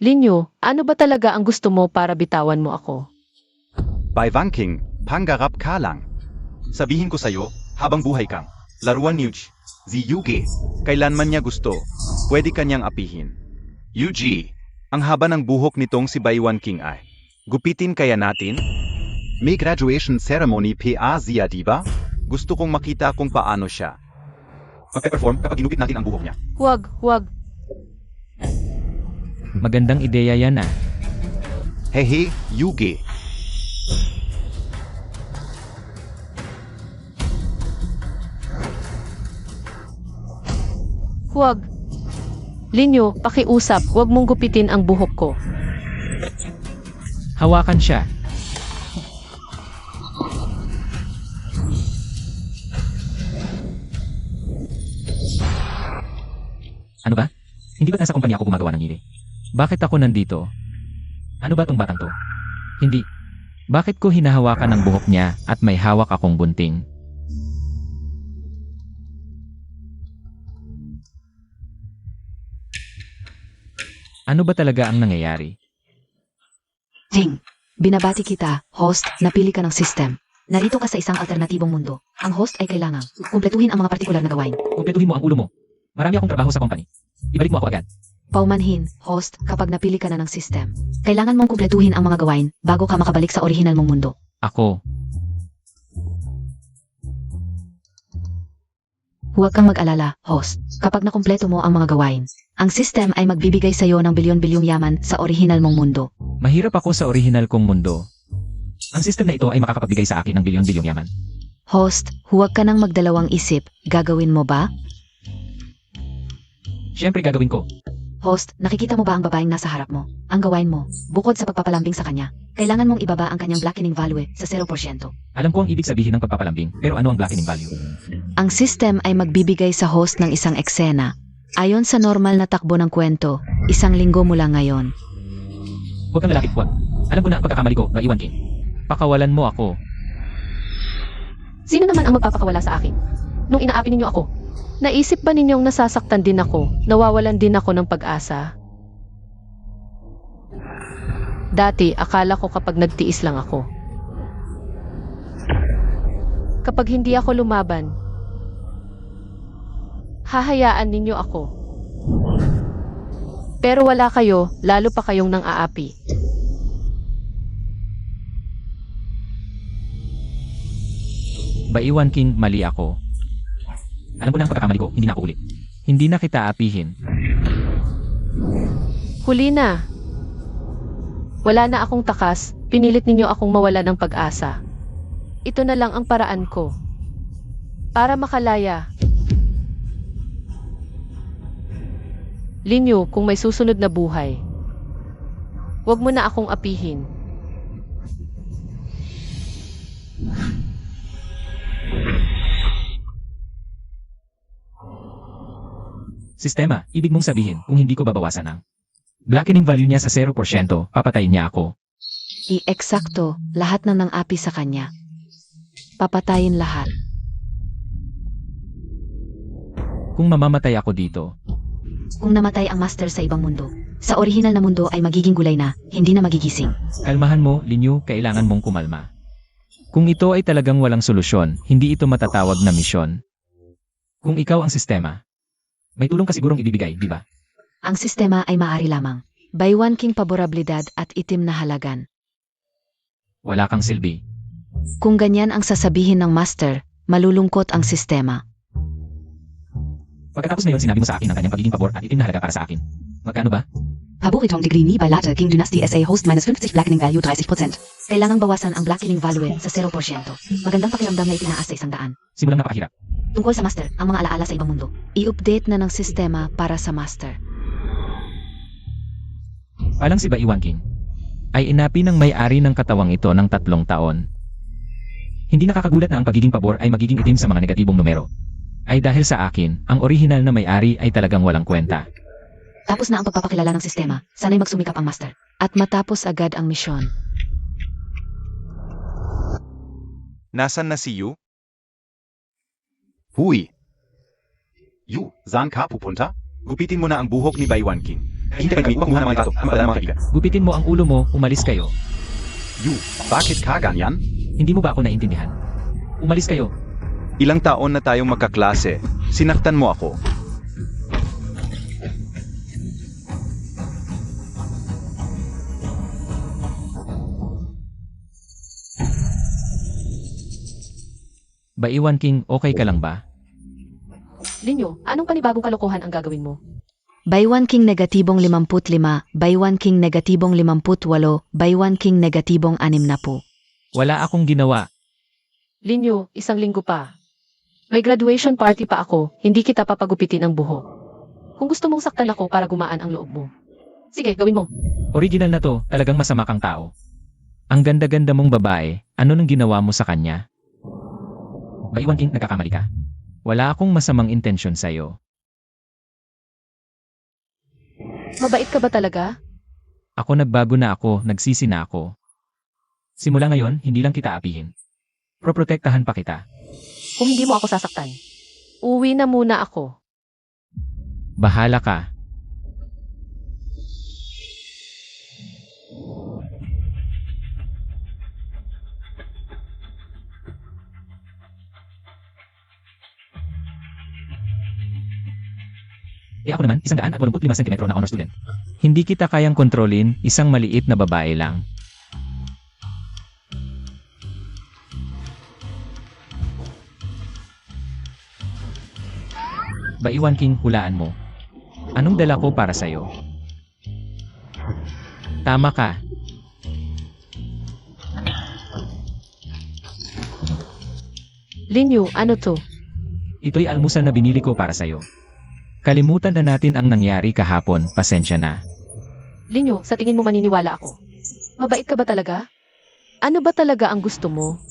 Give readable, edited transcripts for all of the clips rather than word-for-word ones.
Linyo, ano ba talaga ang gusto mo para bitawan mo ako? Baiwan King, pangarap ka lang. Sabihin ko sa'yo, habang buhay kang, laruan Yuji, Yuge, kailanman niya gusto, pwede kanyang apihin. Yuji, ang haba ng buhok nitong si Baiwan King ay, gupitin kaya natin? May graduation ceremony pa siya diba? Gusto kong makita kung paano siya magpe-perform kapag ginupit natin ang buhok niya. Huwag. Magandang ideya yan ah. Hehe, Yuge. Huwag. Linyo, pakiusap, huwag mong gupitin ang buhok ko. Hawakan siya. Ano ba? Hindi ba't nasa kumpanya ako gumagawa ng ngili? Bakit ako nandito? Ano ba tong batang to? Hindi. Bakit ko hinahawakan ang buhok niya at may hawak akong bunting? Ano ba talaga ang nangyayari? Jing, binabati kita, host, napili ka ng system. Narito ka sa isang alternatibong mundo. Ang host ay kailangang kumpletuhin ang mga partikular na gawain. Kumpletuhin mo ang ulo mo. Marami akong trabaho sa company. Ibalik mo ako agad. Paumanhin, host, kapag napili ka na ng system. Kailangan mong kumpletuhin ang mga gawain bago ka makabalik sa orihinal mong mundo. Ako. Huwag kang mag-alala, host. Kapag nakumpleto mo ang mga gawain, ang system ay magbibigay sa iyo ng bilyon-bilyong yaman sa orihinal mong mundo. Mahirap ako sa orihinal kong mundo. Ang system na ito ay makakapagbigay sa akin ng bilyon-bilyong yaman. Host, huwag ka nang magdalawang isip. Gagawin mo ba? Siyempre gagawin ko. Host, nakikita mo ba ang babaeng nasa harap mo? Ang gawain mo, bukod sa pagpapalambing sa kanya, kailangan mong ibaba ang kanyang blackening value sa 0%. Alam ko ang ibig sabihin ng pagpapalambing, pero ano ang blackening value? Ang system ay magbibigay sa host ng isang eksena. Ayon sa normal na takbo ng kwento, 1 linggo mula ngayon. Huwag kang lalapit, huwag. Alam ko na ang pagkakamali ko, Baiwan King. Pakawalan mo ako. Sino naman ang magpapakawala sa akin? Nung inaapi ninyo ako, naisip ba ninyong nasasaktan din ako, nawawalan din ako ng pag-asa? Dati, akala ko kapag nagtiis lang ako. Kapag hindi ako lumaban, hahayaan ninyo ako. Pero wala kayo, lalo pa kayong nang aapi. Baiwan King, mali ako. Alam ko na ang pagkakamali ko, hindi na ako ulit. Hindi na kita apihin. Huli na. Wala na akong takas, pinilit ninyo akong mawala ng pag-asa. Ito na lang ang paraan ko. Para makalaya. Linyo, kung may susunod na buhay, huwag mo na akong apihin. Sistema, ibig mong sabihin kung hindi ko babawasan ang blackening value niya sa 0%, papatayin niya ako. I-eksakto lahat ng nang-api sa kanya. Papatayin lahat. Kung mamamatay ako dito, Kung namatay ang master sa ibang mundo, sa orihinal na mundo ay magiging gulay na, hindi na magigising. kalmahan mo, Linyu, kailangan mong kumalma. Kung ito ay talagang walang solusyon, hindi ito matatawag na misyon. Kung ikaw ang sistema, may tulong ka sigurong ibibigay, di ba? Ang sistema ay maaari lamang. Baiwan King paborabilidad at itim na halagan. Wala kang silbi. Kung ganyan ang sasabihin ng master, malulungkot ang sistema. Pagkatapos na yun, sinabi mo sa akin ang kanyang pagiging pabor at itim na halaga para sa akin. Magkano ba? Paboritong degree ni by Latter King Dynasty SA host minus 50 blackening value 30%. Kailangang bawasan ang blackening value sa 0%. Magandang pakiramdam na itinaas sa 100. Simulang napakahirap. Tungkol sa master, ang mga alaala sa ibang mundo. I-update na ng sistema para sa master. Palang si Baiwan King ay inapi ng may-ari ng katawang ito ng 3 taon. Hindi nakakagulat na ang pagiging pabor ay magiging itim sa mga negatibong numero. Ay dahil sa akin, ang orihinal na may-ari ay talagang walang kwenta. Tapos na ang pagpapakilala ng sistema, sana'y magsumikap ang master. At matapos agad ang misyon. Nasaan na si Yu? Huy! Yu, saan ka pupunta? Gupitin mo na ang buhok ni Baiwan King. Hintay kami upang kumuha ng mga litrato at magpadala ng mga kaibigan. Gupitin mo ang ulo mo, umalis kayo. Yu, bakit ka ganyan? Hindi mo ba ako naintindihan? Umalis kayo. Ilang taon na tayong magkaklase. Sinaktan mo ako. Baiwan King, okay ka lang ba? Linyo, anong panibagong kalokohan ang gagawin mo? Baiwan King negatibong 55, Baiwan King negatibong 58, Baiwan King negatibong 60. Wala akong ginawa. Linyo, 1 linggo pa. May graduation party pa ako, hindi kita papagupitin ang buhok. Kung gusto mong saktan ako para gumaan ang loob mo. Sige, gawin mo. Original na to, talagang masama kang tao. Ang ganda-ganda mong babae, ano nang ginawa mo sa kanya? Baiwan King, nagkakamali ka. Wala akong masamang intensyon sa'yo. Mabait ka ba talaga? Ako nagbago na ako, nagsisi na ako. Simula ngayon, hindi lang kita apihin. Proprotektahan pa kita. Kung hindi mo ako sasaktan. Uwi na muna ako. Bahala ka. Ako naman, 185 cm na honor student. Hindi kita kayang kontrolin, isang maliit na babae lang. Baiwan King, hulaan mo. Anong dala ko para sa'yo? Tama ka. Linyo, ano to? Ito'y almusal na binili ko para sa'yo. Kalimutan na natin ang nangyari kahapon, pasensya na. Linyo, sa tingin mo maniniwala ako? Mabait ka ba talaga? Ano ba talaga ang gusto mo?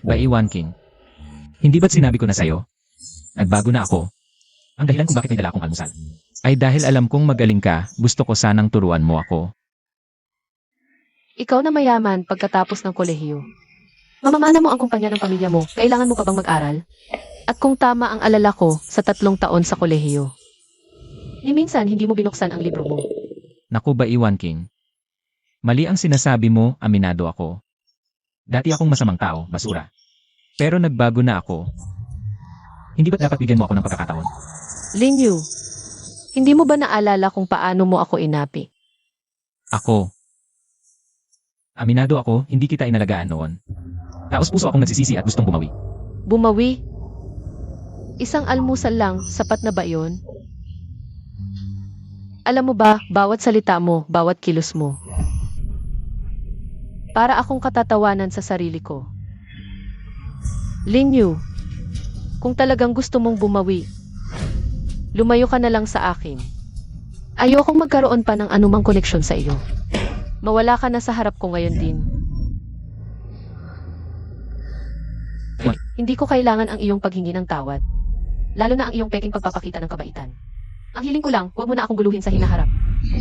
Baiwan King. Hindi ba't sinabi ko na sa'yo? Nagbago na ako. Ang dahilan kung bakit may dala akong almusal ay dahil alam kong magaling ka, gusto ko sanang turuan mo ako. Ikaw na mayaman pagkatapos ng kolehiyo. Mamamana mo ang kumpanya ng pamilya mo, kailangan mo pa bang mag-aral? At kung tama ang alala ko sa 3 taon sa kolehiyo. Ni minsan hindi mo binuksan ang libro mo. Naku Baiwan King. Mali ang sinasabi mo, aminado ako. Dati akong masamang tao, basura. Pero nagbago na ako. Hindi ba't dapat bigyan mo ako ng pagkakataon? Linyo, hindi mo ba naalala kung paano mo ako inapi? Ako. Aminado ako, hindi kita inalagaan noon. Taos puso akong nagsisisi at gustong bumawi. Bumawi? Isang almusal lang, sapat na ba yun? Alam mo ba, bawat salita mo, bawat kilos mo. Para akong katatawanan sa sarili ko. Linyo, kung talagang gusto mong bumawi, lumayo ka na lang sa akin. Ayokong magkaroon pa ng anumang koneksyon sa iyo. Mawala ka na sa harap ko ngayon din. Hindi ko kailangan ang iyong paghingi ng tawad. Lalo na ang iyong peking pagpapakita ng kabaitan. Ang hiling ko lang, huwag mo na akong guluhin sa hinaharap.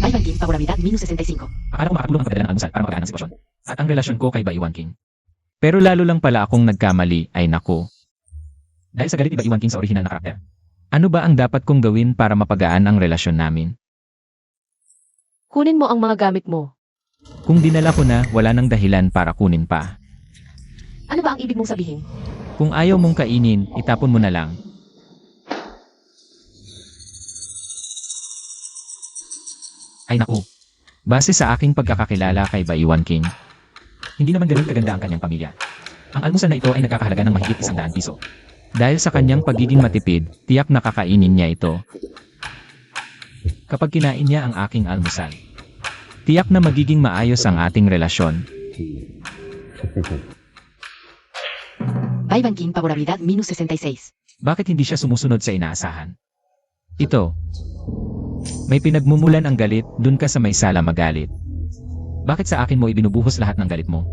Baiwan King, favorabilidad, -65. Akala ko makatulong ang pagdala ng almusal para mapagaan ang sitwasyon. At ang relasyon ko kay Baiwan King. Pero lalo lang pala akong nagkamali, ay naku. Dahil sa galit ni Baiwan King sa orihinal na karakter. Ano ba ang dapat kong gawin para mapagaan ang relasyon namin? Kunin mo ang mga gamit mo. Kung dinala ko na, wala nang dahilan para kunin pa. Ano ba ang ibig mong sabihin? Kung ayaw mong kainin, itapon mo na lang. Ay naku. Base sa aking pagkakakilala kay Baiwan King, hindi naman ganun kaganda ang kanyang pamilya. Ang almusal na ito ay nagkakahalaga ng mahigit 100 piso. Dahil sa kanyang pagiging matipid, tiyak na kakainin niya ito. Kapag kinain niya ang aking almusal, tiyak na magiging maayos ang ating relasyon. Baiwan King, favorabilidad, -66. Bakit hindi siya sumusunod sa inaasahan? Ito. May pinagmumulan ang galit, dun ka sa may sala magalit. Bakit sa akin mo ibinubuhos lahat ng galit mo?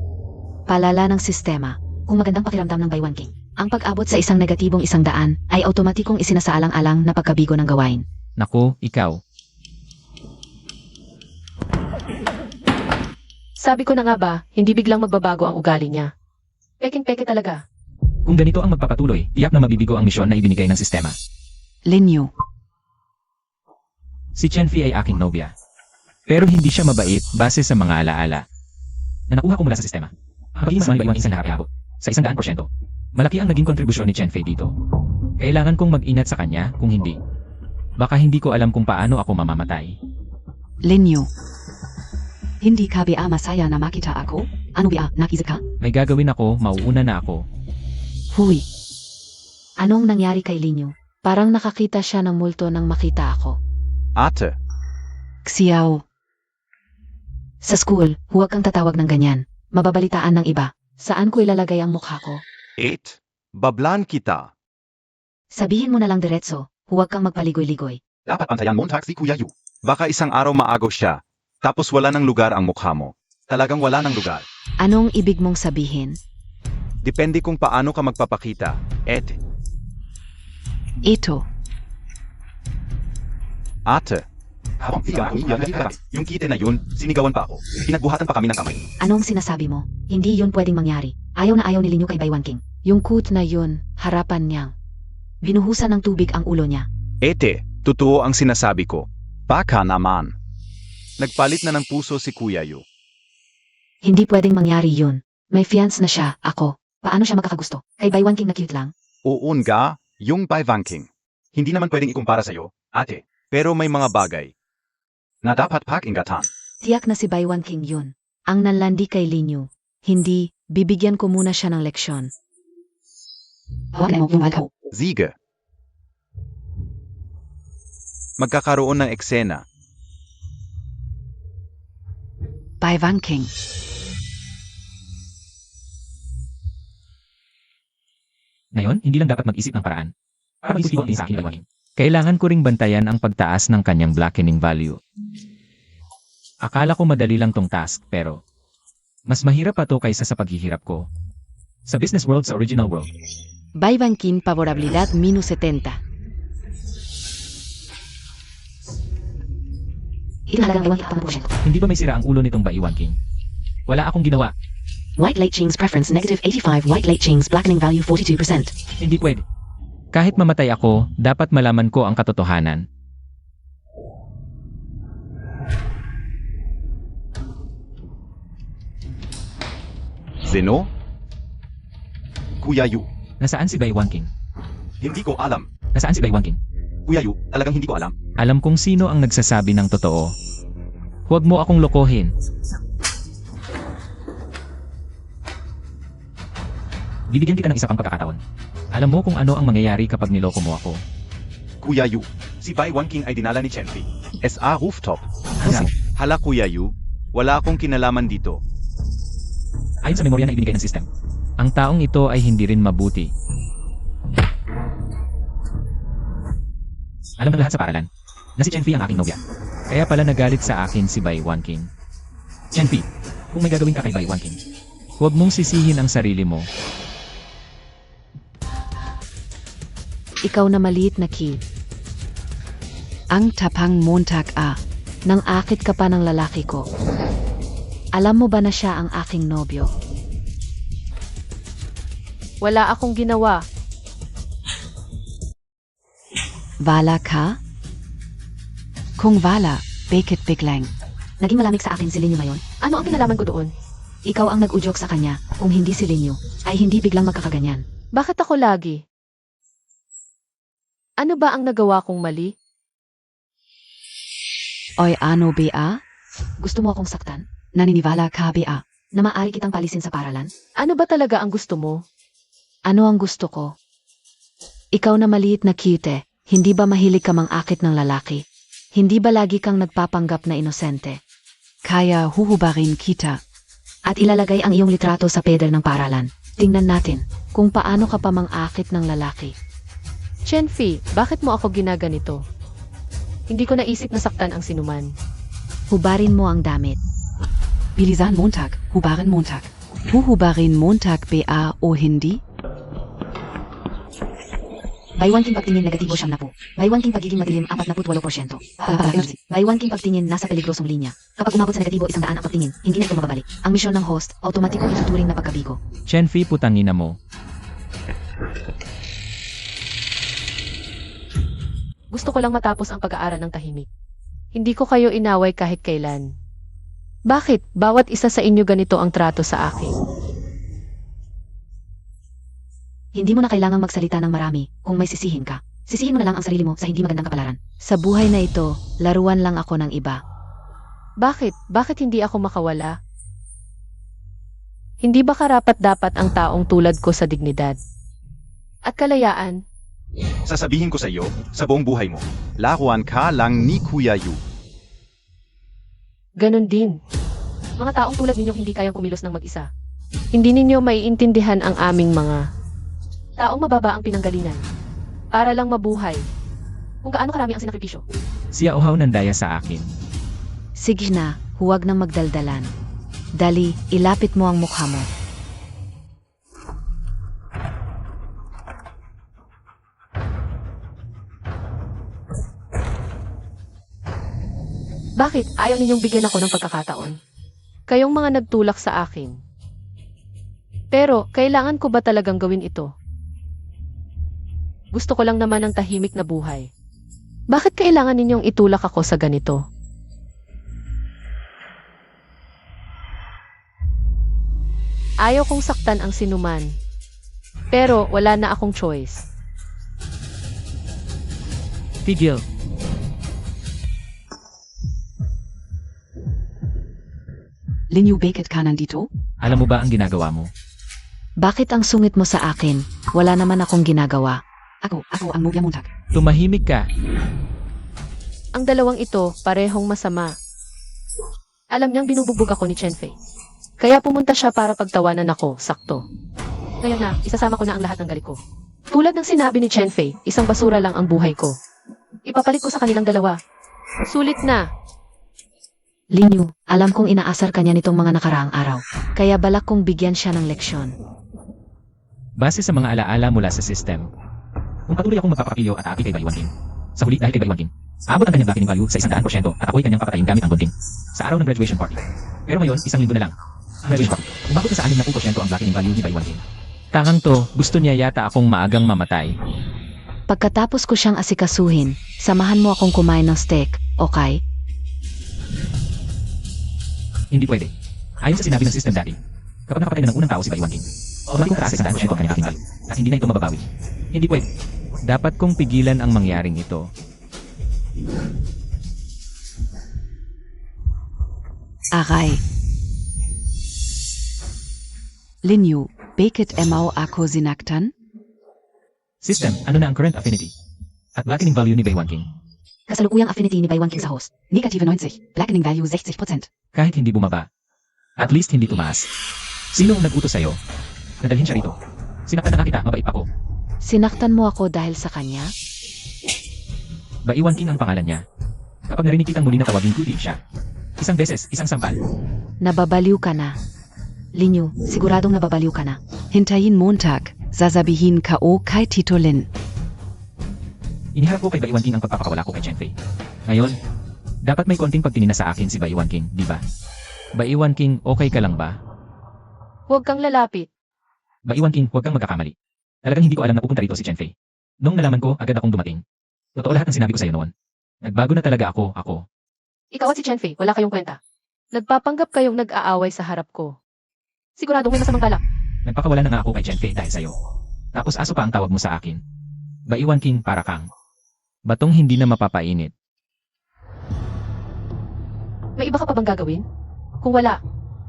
Palala ng sistema. Kung magandang pakiramdam ng Baiwan King, ang pag-abot sa isang negatibong 100 ay automatikong isinasaalang-alang na pagkabigo ng gawain. Naku, ikaw. Sabi ko na nga ba, hindi biglang magbabago ang ugali niya. Peking-peke talaga. Kung ganito ang magpapatuloy, tiyak na mabibigo ang misyon na ibinigay ng sistema. Linyo. Si Chenfi ay aking nobya. Pero hindi siya mabait base sa mga alaala na nakuha ko mula sa sistema. Ang pagiging masama ni Baiwan King sa nakakayabot sa 100%. Malaki ang naging kontribusyon ni Chenfei dito. Kailangan kong mag-ingat sa kanya kung hindi. Baka hindi ko alam kung paano ako mamamatay. Linyo. Hindi ka ba masaya na makita ako? Ano ba, nakisip ka? May gagawin ako, mauuna na ako. Huy. Anong nangyari kay Linyo? Parang nakakita siya ng multo nang makita ako. Ate, Xiao. Sa school, huwag kang tatawag ng ganyan. Mababalitaan ng iba. Saan ko ilalagay ang mukha ko? 8. Bablan kita. Sabihin mo na lang diretso. Huwag kang magpaligoy-ligoy. Dapat pantayan Montag si Kuya Yu. Baka isang araw maagaw siya. Tapos wala ng lugar ang mukha mo. Talagang wala ng lugar. Anong ibig mong sabihin? Depende kung paano ka magpapakita. Ito. Ate. Habang sigaw ako, yung kite na yun, sinigawan pa ako. Pinagbuhatan pa kami ng kamay. Anong sinasabi mo? Hindi yun pwedeng mangyari. Ayaw na ayaw ni Linyo kay Baiwan King. Yung coot na yun, harapan niyang. Binuhusan ng tubig ang ulo niya. Totoo ang sinasabi ko. Baka naman. Nagpalit na ng puso si Kuya Yu. Hindi pwedeng mangyari yun. May fiance na siya, ako. Paano siya makakagusto? Kay Baiwan King na cute lang? Oo nga, yung Baiwan King. Hindi naman pwedeng ikumpara sa'yo, ate. Pero may mga bagay na dapat pakinggan. Tiyak na si Baiwan King yun. Ang nanlandi kay Linyo. Hindi, bibigyan ko muna siya ng leksyon. Sige. Magkakaroon ng eksena. Baiwan King. Ngayon, hindi lang dapat mag-isip ng paraan. Para mag-isip din sa akin Baiwan King. Kailangan ko ring bantayan ang pagtaas ng kanyang blackening value. Akala ko madali lang tong task, pero mas mahirap pa to kaysa sa paghihirap ko sa business world sa original world. Baiwan King favorabilidad minus 70. Hinahalagang Baiwan King 10%. Hindi ba may sira ang ulo nitong Baiwan King? Wala akong ginawa. White Light Ching's preference negative 85. White Light Ching's blackening value 42%. Hindi pwede. Kahit mamatay ako, dapat malaman ko ang katotohanan. Zeno? Kuya Yu. Nasaan si Baiwan King? Hindi ko alam. Nasaan si Baiwan King? Kuya Yu, talagang hindi ko alam. Alam kong sino ang nagsasabi ng totoo. Huwag mo akong lokohin. Bibigyan kita ng isa pang pagkakataon. Alam mo kung ano ang mangyayari kapag niloko mo ako. Kuya Yu, si Baiwan King ay dinala ni Chenfi. SA rooftop. Ano? Hala Kuya Yu, wala akong kinalaman dito. Ayon sa memorya na ibinigay ng system, ang taong ito ay hindi rin mabuti. Alam ng lahat sa paralan na si Chenfi ang aking nobya. Kaya pala nagalit sa akin si Baiwan King. Chenfi, kung may gagawin ka kay Baiwan King, huwag mong sisihin ang sarili mo. Ikaw na maliit na ki. Ang tapang Montag nang akit ka pa ng lalaki ko. Alam mo ba na siya ang aking nobyo? Wala akong ginawa. Vala ka? Kung vala, bakit biglang? Naging malamig sa akin si Linyo ngayon. Ano ang kinalaman ko doon? Ikaw ang nag-udyok sa kanya. Kung hindi si Linyo, ay hindi biglang magkakaganyan. Bakit ako lagi? Ano ba ang nagawa kong mali? Oy ano ba? Gusto mo akong saktan? Naniniwala ka ba na maaari kitang palisin sa paralan? Ano ba talaga ang gusto mo? Ano ang gusto ko? Ikaw na maliit na cute, hindi ba mahilig ka mang-akit ng lalaki? Hindi ba lagi kang nagpapanggap na inosente? Kaya huhubarin kita. At ilalagay ang iyong litrato sa pedal ng paralan. Tingnan natin kung paano ka pa mang-akit ng lalaki. Chenfi, bakit mo ako ginaganito? Hindi ko naisip na saktan ang sinuman. Hubarin mo ang damit. Bilisan Montag, hubarin Montag. Huhubarin Montag ba o hindi? Baiwan King pagtingin negatibo 70. Baiwan King pagiging madilim 48%. Baiwan King pagtingin nasa peligrosong linya. Kapag umabot sa negatibo 100 ang pagtingin, hindi na ito mababalik. Ang misyon ng host, automatiko ituturing na pagkabigo. Chenfi, putangina mo. Gusto ko lang matapos ang pag-aaral ng tahimik. Hindi ko kayo inaway kahit kailan. Bakit bawat isa sa inyo ganito ang trato sa akin? Hindi mo na kailangang magsalita ng marami kung may sisihin ka. Sisihin mo na lang ang sarili mo sa hindi magandang kapalaran. Sa buhay na ito, laruan lang ako ng iba. Bakit? Bakit hindi ako makawala? Hindi ba karapat-dapat ang taong tulad ko sa dignidad? At kalayaan? Sasabihin ko sa iyo, sa buong buhay mo, laruan ka lang ni Kuya Yu. Ganon din. Mga taong tulad ninyo hindi kayang kumilos ng mag-isa. Hindi ninyo maiintindihan ang aming mga taong mababa ang pinanggalingan. Para lang mabuhay. Kung gaano karami ang sinakripisyo. Siya uhaw ng daya sa akin. Sige na, huwag nang magdaldalan. Dali, ilapit mo ang mukha mo. Bakit? Ayaw ninyong bigyan ako ng pagkakataon? Kayong mga nagtulak sa akin. Pero, kailangan ko ba talagang gawin ito? Gusto ko lang naman ng tahimik na buhay. Bakit kailangan ninyong itulak ako sa ganito? Ayaw kong saktan ang sinuman. Pero wala na akong choice. Tigil. Linyu, bakit ka nandito? Alam mo ba ang ginagawa mo? Bakit ang sungit mo sa akin? Wala naman akong ginagawa. Ako ang Mugya Muntag. Tumahimik ka. Ang dalawang ito, parehong masama. Alam niyang binubugbog ako ni Chenfei. Kaya pumunta siya para pagtawanan ako, sakto. Ngayon na, isasama ko na ang lahat ng galit ko. Tulad ng sinabi ni Chenfei, isang basura lang ang buhay ko. Ipapalit ko sa kanilang dalawa. Sulit na. Linyu, alam kong inaasar kanya nitong mga nakaraang araw. Kaya balak kong bigyan siya ng leksyon. Base sa mga alaala mula sa system, kung patuloy akong magpapakilyo at aapi kay Baywan King. Sa huli dahil kay Baywan King, aabot ang kanyang blocking value sa 100% at ako'y kanyang papatayin gamit ang bonding. Sa araw ng graduation party. Pero ngayon, 1 linggo na lang. Ang graduation party. Umabot na sa 60% ang blocking value ni Baywan King. Takang to, gusto niya yata akong maagang mamatay. Pagkatapos ko siyang asikasuhin, samahan mo akong kumain ng steak, okay? Hindi pwede. Ayon sa sinabi ng system dati, kapag nakapatay na ng unang tao si Baywan King, automatic na taas sa 100% ang kanyang blocking value. At hindi na ito mababawi. Hindi pwede. Dapat kong pigilan ang mangyaring ito. Aray. Linyu, bakit emaw ako sinaktan? System, ano na ang current affinity? At blackening value ni Baywan King? Kasalukuyang affinity ni Baywan King sa host. Negative 90. Blackening value 60%. Kahit hindi bumaba. At least hindi tumaas. Sino ang nag-utos sa'yo? Nadalhin siya rito. Sinaktan na nga kita, mabait ako. Sinaktan mo ako dahil sa kanya? Baywan King ang pangalan niya. Kapag narinig kitang muli na tawagin ko din siya. Isang beses, isang sampal. Nababaliw ka na. Linyu, siguradong nababaliw ka na. Hintayin Montag, sasabihin ka o kay Tito Lin. Iniharap ko kay Baywan King ang pagpapakawala ko kay Chenfei. Ngayon, dapat may konting pagtingin na sa akin si Baywan King, di ba? Baywan King, okay ka lang ba? Huwag kang lalapit. Baywan King, huwag kang magkakamali. Talagang hindi ko alam na pupunta rito si Chenfei. Nung nalaman ko, agad akong dumating. Totoo lahat ng sinabi ko sa'yo noon. Nagbago na talaga ako. Ikaw at si Chenfei, wala kayong kwenta. Nagpapanggap kayong nag-aaway sa harap ko. Siguradong may masamang balak. Nagpakawala na nga ako kay Chenfei dahil sa'yo. Tapos aso pa ang tawag mo sa akin. Baywan King, para kang batong hindi na mapapainit. May iba ka pa bang gagawin? Kung wala,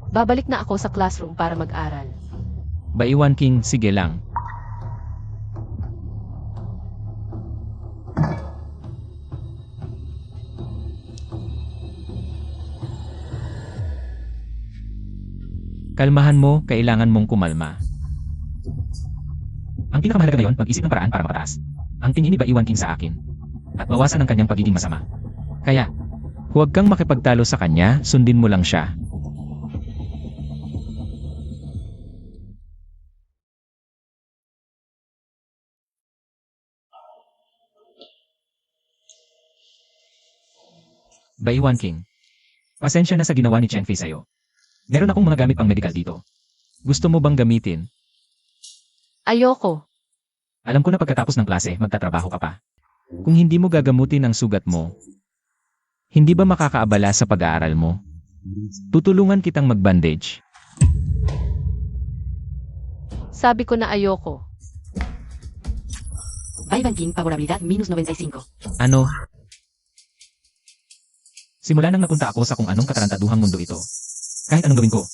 babalik na ako sa classroom para mag-aral. Baywan King, sige lang. Kalmahan mo, kailangan mong kumalma. Ang pinakamahalaga ngayon, mag-isip ng paraan para makataas. Ang tingin ni Baywan King sa akin. At bawasan ang kanyang pagiging masama. Kaya, huwag kang makipagtalo sa kanya, sundin mo lang siya. Baywan King. Pasensya na sa ginawa ni Chenfei sa'yo. Meron akong mga gamit pang medical dito. Gusto mo bang gamitin? Ayoko. Alam ko na pagkatapos ng klase, magtatrabaho ka pa. Kung hindi mo gagamutin ang sugat mo, Hindi ba makakaabala sa pag-aaral mo? Tutulungan kitang mag-bandage. Sabi ko na ayoko. By banking, favorabilidad -95. Ano? Simula nang napunta ako sa kung anong katarantaduhang mundo ito. Kahit anong gawin ko,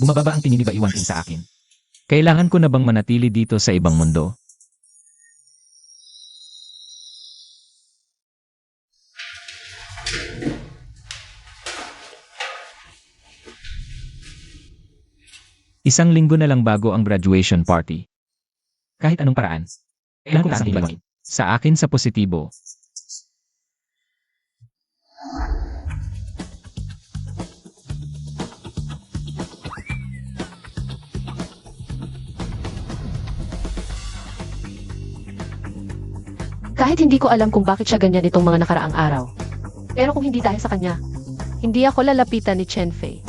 bumababa ang tingin ni Baiwan King sa akin. Kailangan ko na bang manatili dito sa ibang mundo? Isang linggo na lang bago ang graduation party. Kahit anong paraan, kailangan ko na sa Baiwan King. Sa akin sa positibo. Kahit hindi ko alam kung bakit siya ganyan itong mga nakaraang araw. Pero kung hindi dahil sa kanya, hindi ako lalapitan ni Chen Fei.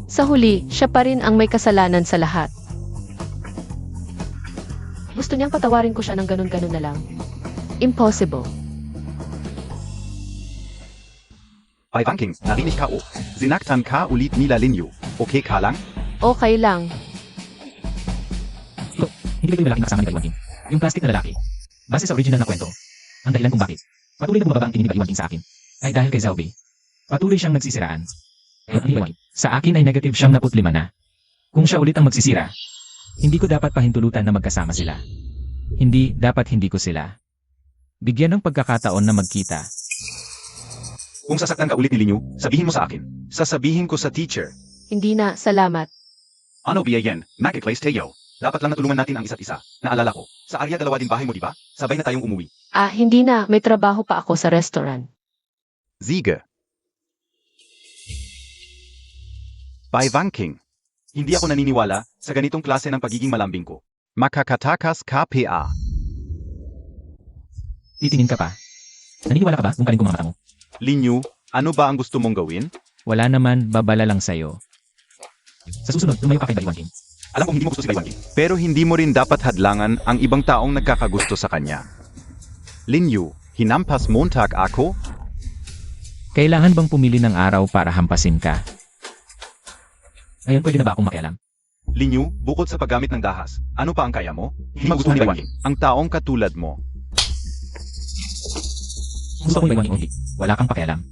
Sa huli, siya pa rin ang may kasalanan sa lahat. Gusto niyang patawarin ko siya ng ganun-ganun na lang. Impossible. Bei Wanking, narinig ka o. Sinaktan ka ulit nila Linyu. Okay ka lang? Okay lang. Hindi ba yung lalaking kasama ni Baiwan King? Yung plastic na lalaki. Base sa original na kwento, ang dahilan kung bakit patuloy na bumababa ang tingin ni Baiwan King sa akin ay dahil kay Zhao Bei. Patuloy siyang nagsisiraan. Sa akin ay negative siyang 45 na. Kung siya ulit ang magsisira, hindi ko dapat pahintulutan na magkasama sila. Hindi, dapat hindi ko sila. Bigyan ng pagkakataon na magkita. Kung sasaktan ka ulit ni Linyu, sabihin mo sa akin. Sasabihin ko sa teacher. Hindi na, salamat. Ano biyayen, nakiklays tayo. Dapat lang natulungan natin ang isa't isa. Naalala ko, sa area dalawa din bahay mo, di ba? Sabay na tayong umuwi. Hindi na, may trabaho pa ako sa restaurant. Siege. Bei Wanking. Hindi ako naniniwala sa ganitong klase ng pagiging malambing ko. Makakatakas KPA. Titingin ka pa. Naniniwala ka ba kung galing ko mga mata mo? Linyu, ano ba ang gusto mong gawin? Wala naman, babala lang sa'yo. Sa susunod, lumayo ka kay Baiwan King. Alam kong hindi mo gusto si Baiwan King. Pero hindi mo rin dapat hadlangan ang ibang taong nagkakagusto sa kanya. Linyu, hinampas Montag ako? Kailangan bang pumili ng araw para hampasin ka? Ngayon pwede na ba akong makialam? Linyu, bukod sa paggamit ng dahas, ano pa ang kaya mo? Hindi magustuhan ni Baiwan King. Ang taong katulad mo. Gusto ko yung Baiwan King. Wala kang pakialam.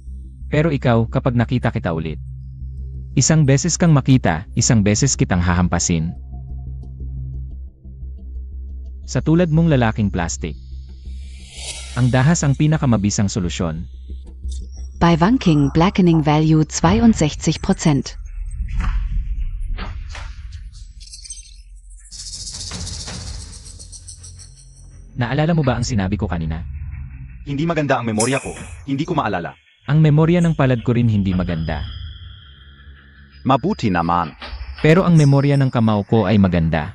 Pero ikaw, kapag nakita kita ulit, isang beses kang makita, isang beses kitang hahampasin. Sa tulad mong lalaking plastic, ang dahas ang pinakamabisang solusyon. Bei Wanking, Blackening Value 62%. Naalala mo ba ang sinabi ko kanina? Hindi maganda ang memorya ko. Hindi ko maalala. Ang memorya ng palad ko rin hindi maganda. Mabuti naman. Pero ang memorya ng kamao ko ay maganda.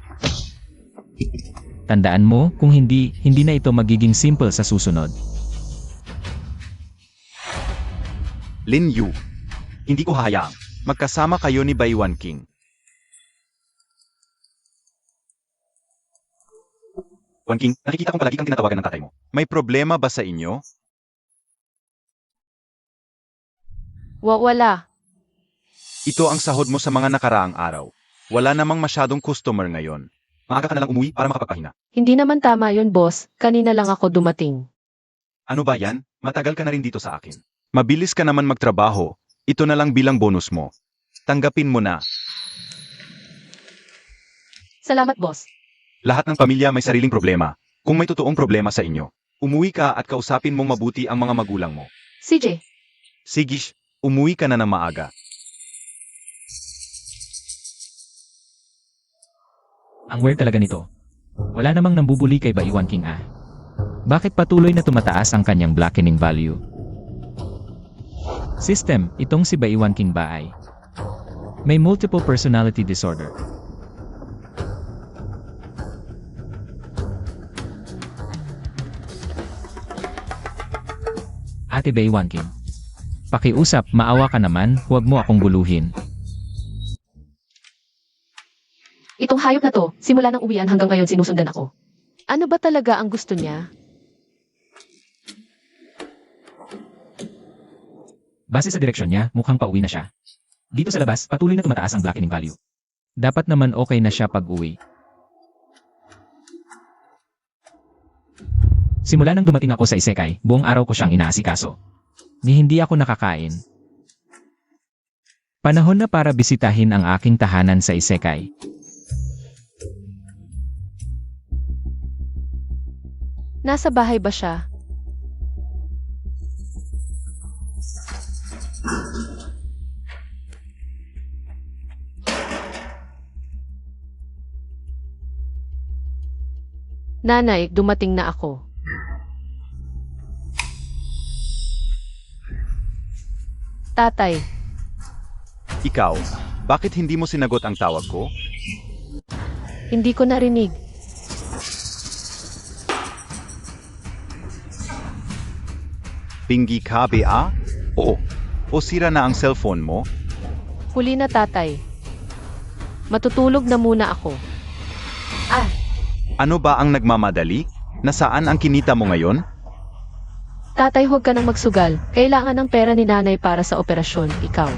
Tandaan mo, kung hindi na ito magiging simple sa susunod. Linyu. Hindi ko hahayaang magkasama kayo ni Baiwan King. Wan King, nakikita kong palagi kang tinatawagan ng tatay mo. May problema ba sa inyo? Wala. Ito ang sahod mo sa mga nakaraang araw. Wala namang masyadong customer ngayon. Maaga ka na lang umuwi para makapagpahinga. Hindi naman tama yon, boss. Kanina lang ako dumating. Ano ba yan? Matagal ka na rin dito sa akin. Mabilis ka naman magtrabaho. Ito na lang bilang bonus mo. Tanggapin mo na. Salamat, boss. Lahat ng pamilya may sariling problema. Kung may totoong problema sa inyo, umuwi ka at kausapin mong mabuti ang mga magulang mo. CJ, Sigish, umuwi ka na ng maaga. Ang weird talaga nito. Wala namang nambubuli kay Baiwan King ah. Bakit patuloy na tumataas ang kanyang blackening value? System, itong si Baiwan King ba ay may multiple personality disorder. Ate Baiwan King, pakiusap, maawa ka naman, huwag mo akong guluhin. itong hayop na to, simula ng uwian hanggang ngayon sinusundan ako. Ano ba talaga ang gusto niya? Base sa direksyon niya, mukhang pauwi na siya. Dito sa labas, patuloy na tumataas ang blackening value. Dapat naman okay na siya pag-uwi. Simula nang dumating ako sa Isekai, buong araw ko siyang inaasikaso. Ni hindi ako nakakain. Panahon na para bisitahin ang aking tahanan sa Isekai. Nasa bahay ba siya? Nanay, dumating na ako. Tatay, Ikaw, bakit hindi mo sinagot ang tawag ko? hindi ko narinig. Bingi ka ba? Oo. O sira na ang cellphone mo? Huli na tatay. Matutulog na muna ako. Ah, Ano ba ang nagmamadali? Nasaan ang kinita mo ngayon? tatay, huwag ka nang magsugal. Kailangan ng pera ni nanay para sa operasyon. Ikaw.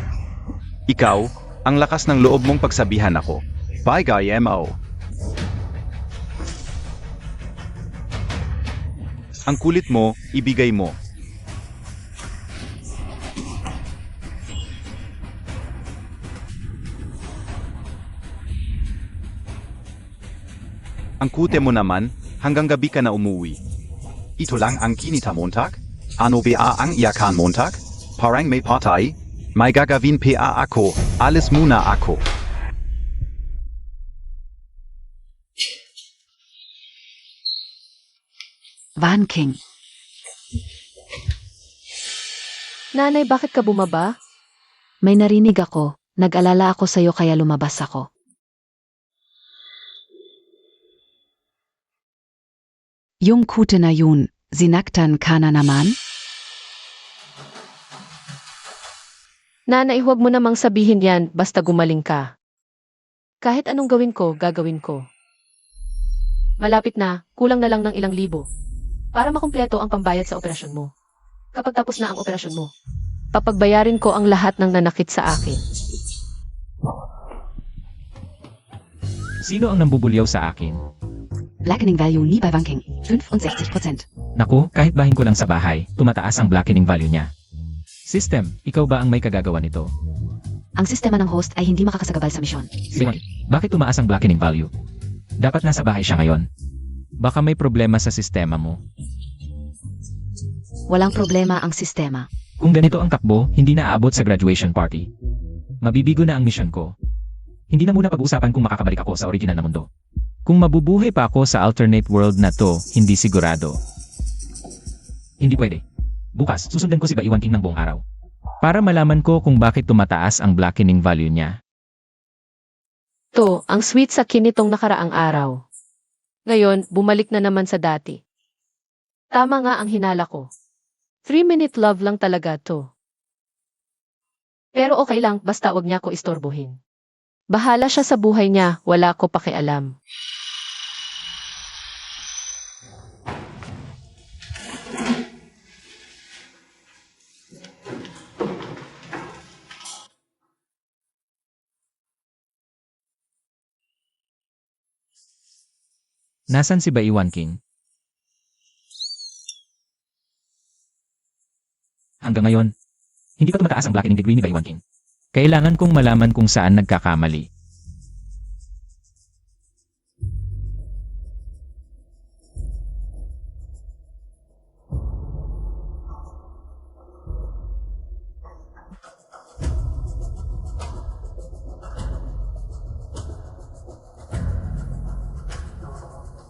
Ikaw, ang lakas ng loob mong pagsabihan ako. Bye, guy mo. Ang kulit mo, ibigay mo. Ang kute mo naman, hanggang gabi ka na umuwi. Ito lang ang kinita Montag? Ano ba ang iyakan Montag? Parang may patay? May gagawin pa ako, alis muna ako. Van King. Nanay, bakit ka bumaba? May narinig ako. Nag-alala ako sa'yo kaya lumabas ako. Yung kute na yun, sinaktan ka na naman? Nanay, huwag mo namang sabihin yan basta gumaling ka. Kahit anong gawin ko, gagawin ko. Malapit na, kulang na lang ng ilang libo. Para makumpleto ang pambayad sa operasyon mo. Kapag tapos na ang operasyon mo, papagbayarin ko ang lahat ng nanakit sa akin. Sino ang nambubulyaw sa akin? Blackening value ni bei Van King, 65%. Naku, kahit bahin ko lang sa bahay, tumataas ang blackening value niya. System, ikaw ba ang may kagagawa nito? Ang sistema ng host ay hindi makakasagabal sa misyon. Sige, bakit tumaas ang blackening value? Dapat nasa bahay siya ngayon. Baka may problema sa sistema mo. Walang problema ang sistema. Kung ganito ang takbo, hindi na aabot sa graduation party. Mabibigo na ang mission ko. Hindi na muna pag-uusapan kung makakabalik ako sa original na mundo. Kung mabubuhay pa ako sa alternate world na to, hindi sigurado. Hindi pwede. Bukas, susundan ko si Baiwan King ng buong araw. Para malaman ko kung bakit tumataas ang blackening value niya. To, ang sweet sa kinitong nakaraang araw. Ngayon, bumalik na naman sa dati. Tama nga ang hinala ko. 3-minute love lang talaga to. Pero okay lang, basta wag niya ko istorbohin. Bahala siya sa buhay niya, wala ko pakialam. Nasaan si Baiwan King? Hanggang ngayon, hindi pa tumataas ang blackening degree ni Baiwan King. Kailangan kong malaman kung saan nagkakamali.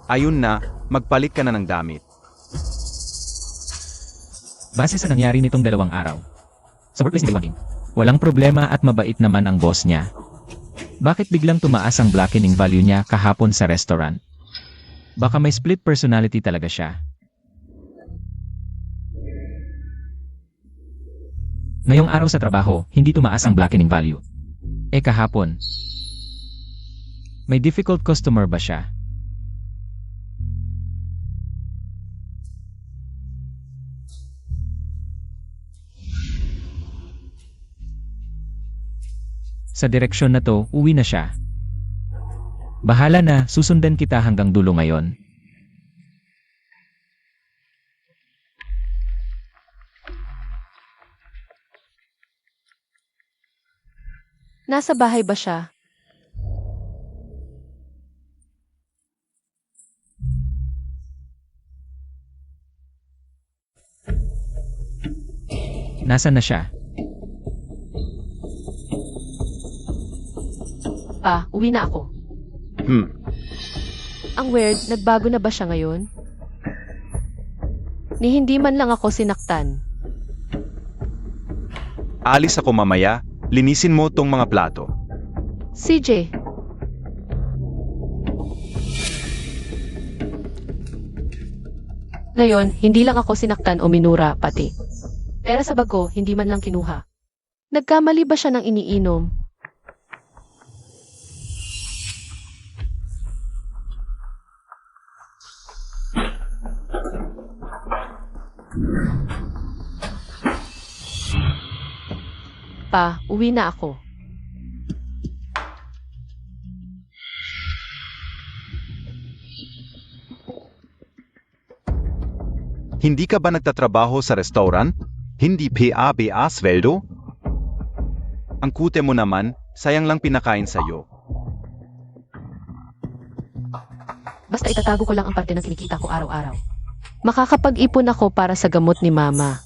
Ayun na, magpalit ka na ng damit. Base sa nangyari nitong 2 araw. Sa workplace ni Baiwan King, walang problema at mabait naman ang boss niya. Bakit biglang tumaas ang blackening value niya kahapon sa restaurant? Baka may split personality talaga siya. Ngayong araw sa trabaho, hindi tumaas ang blackening value. Kahapon, may difficult customer ba siya? Sa direksyon na to, uwi na siya. Bahala na, susundan kita hanggang dulo ngayon. Nasa bahay ba siya? Nasaan na siya? Pa, uwi na ako. Ang weird, nagbago na ba siya ngayon? Ni hindi man lang ako sinaktan. Alis ako mamaya, linisin mo tong mga plato. CJ, ngayon, hindi lang ako sinaktan o minura pati. Pera sa bag ko, hindi man lang kinuha. Nagkamali ba siya ng iniinom? Pa, uwi na ako. Hindi ka ba nagtatrabaho sa restaurant? Hindi PABA sweldo? Ang kute mo naman, sayang lang pinakain sa'yo. Basta itatago ko lang ang parte ng kinikita ko araw-araw. Makakapag-ipon ako para sa gamot ni Mama.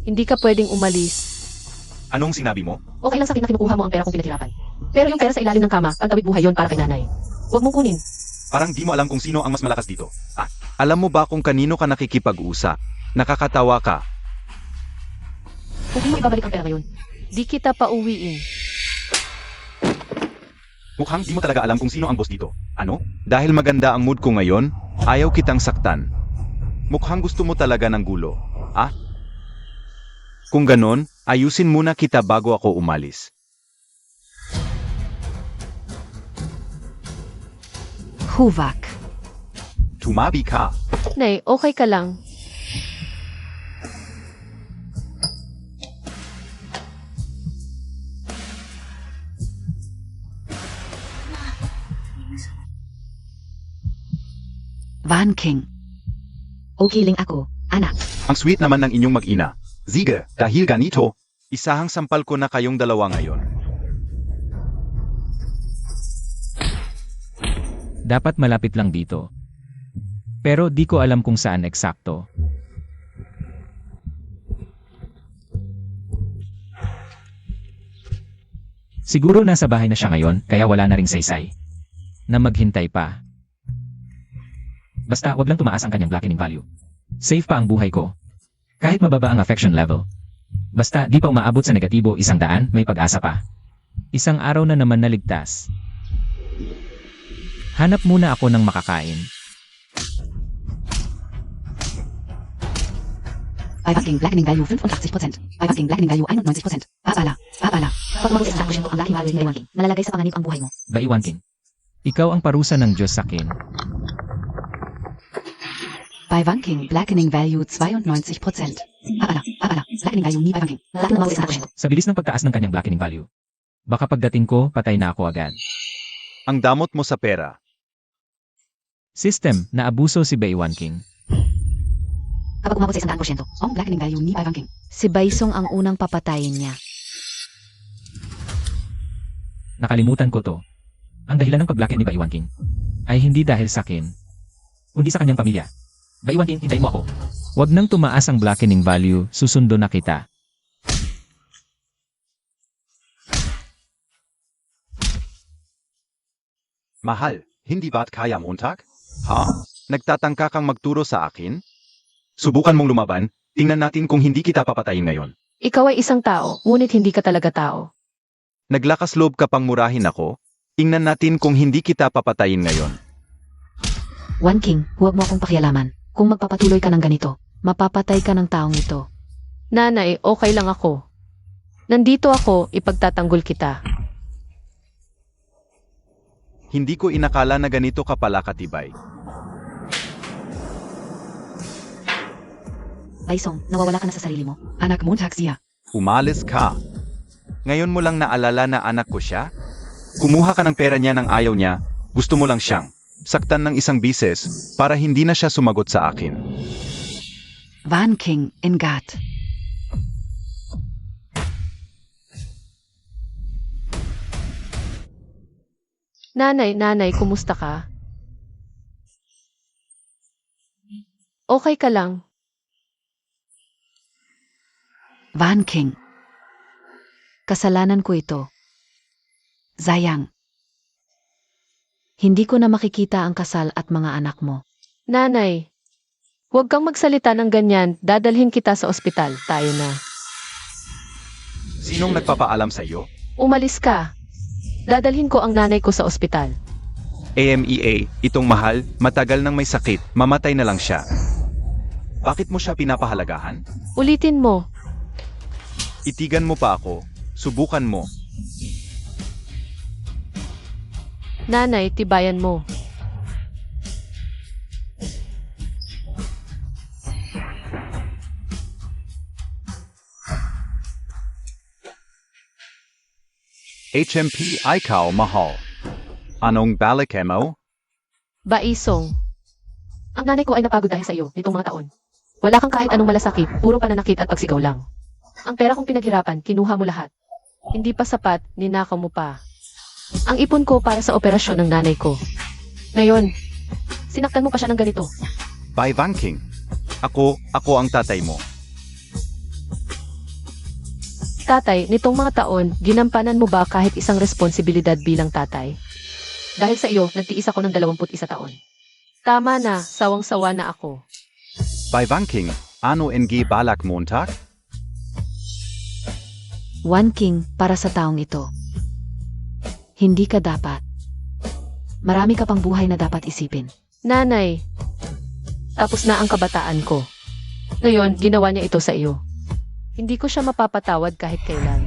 Hindi ka pwedeng umalis. Anong sinabi mo? Okay lang sa akin na kinukuha mo ang pera kong pinaghirapan. Pero yung pera sa ilalim ng kama, pagtawid buhay yon para kay nanay. Huwag mong kunin. Parang di mo alam kung sino ang mas malakas dito. Alam mo ba kung kanino ka nakikipag-usap? Nakakatawa ka. Kung di mo ibabalik ang pera ngayon, di kita pauwiin. Mukhang di mo talaga alam kung sino ang boss dito. Ano? Dahil maganda ang mood ko ngayon, ayaw kitang saktan. Mukhang gusto mo talaga ng gulo. Kung ganon, ayusin muna kita bago ako umalis. Huvak. Tumabi ka. Nay, okay ka lang. Van King. Okay lang ako, anak. Ang sweet naman ng inyong mag-ina. Sige, dahil ganito, isahang sampal ko na kayong dalawa ngayon. Dapat malapit lang dito. Pero di ko alam kung saan eksakto. Siguro nasa bahay na siya ngayon, kaya wala na ring saysay. Na maghintay pa. Basta wag lang tumaas ang kanyang blackening value. Safe pa ang buhay ko. Kahit mababa ang affection level. Basta di pa umaabot sa negatibo 100, may pag-asa pa. Isang araw na naman naligtas. Hanap muna ako ng makakain. Asking blackening value 85%. Asking blackening value 91%. Paala. Pag mag-isa ang blackening value ni King, nalalagay sa panganib ang buhay mo. Baiwan King. Ikaw ang parusa ng Diyos sa akin. Bei Wanking, blackening value 92%. Paala. Blackening value ni bei Wanking. Nalalagay na mag-isa ang Sa bilis ng pagtaas ng kanyang blackening value. Baka pagdating ko, patay na ako agad. Ang damot mo sa pera. System, naabuso si Baiwan King. Kapag umabot sa 100%, ang blackening value ni bei Wanking. Si Baisong ang unang papatayin niya. Nakalimutan ko to. Ang dahilan ng pag-blacken ni Baiwan King ay hindi dahil sa akin, kundi sa kanyang pamilya. Baiwan King, hintayin mo ako. Huwag nang tumaas ang blackening value, susundo na kita. Mahal, hindi ba't kaya Montag? Nagtatangka kang magturo sa akin? Subukan mong lumaban, tingnan natin kung hindi kita papatayin ngayon. Ikaw ay isang tao, ngunit hindi ka talaga tao. Naglakas loob ka pang murahin ako? Tingnan natin kung hindi kita papatayin ngayon. One King, huwag mo akong pakialaman. Kung magpapatuloy ka ng ganito, mapapatay ka ng taong ito. Nanay, okay lang ako. Nandito ako, ipagtatanggol kita. Hindi ko inakala na ganito ka pala katibay. Baisong, nawawala ka na sa sarili mo. Anak mo, siya. Umalis ka. Ngayon mo lang naalala na anak ko siya? Kumuha ka ng pera niya nang ayaw niya, gusto mo lang siyang saktan ng isang bises para hindi na siya sumagot sa akin. Van King, Ingat. Nanay, kumusta ka? Okay ka lang? Van King. Kasalanan ko ito. Zayang. Hindi ko na makikita ang kasal at mga anak mo. Nanay, huwag kang magsalita ng ganyan, dadalhin kita sa ospital, tayo na. Sinong nagpapaalam sa iyo? Umalis ka. Dadalhin ko ang nanay ko sa ospital. AMEA, itong mahal, matagal nang may sakit, mamatay na lang siya. Bakit mo siya pinapahalagahan? Ulitin mo. Itigan mo pa ako, subukan mo. Nanay, tibayan mo. HMP ikaw mahal. Anong balik mo? Baisong. Ang nanay ko ay napagod dahil sa iyo nitong mga taon. Wala kang kahit anong malasakit, puro pananakit at pagsigaw lang. Ang pera kong pinaghirapan, kinuha mo lahat. Hindi pa sapat, ninakaw mo pa. Ang ipon ko para sa operasyon ng nanay ko. Ngayon, sinaktan mo pa siya ng ganito. By Vanking. Ako ang tatay mo. Tatay, nitong mga taon, ginampanan mo ba kahit isang responsibilidad bilang tatay? Dahil sa iyo, nagtiis ako ng 21 taon. Tama na, sawang-sawa na ako. By Vanking, ano NG balak Montag? One King para sa taong ito. Hindi ka dapat. Marami ka pang buhay na dapat isipin. Nanay, tapos na ang kabataan ko. Ngayon, ginawa niya ito sa iyo. Hindi ko siya mapapatawad kahit kailan.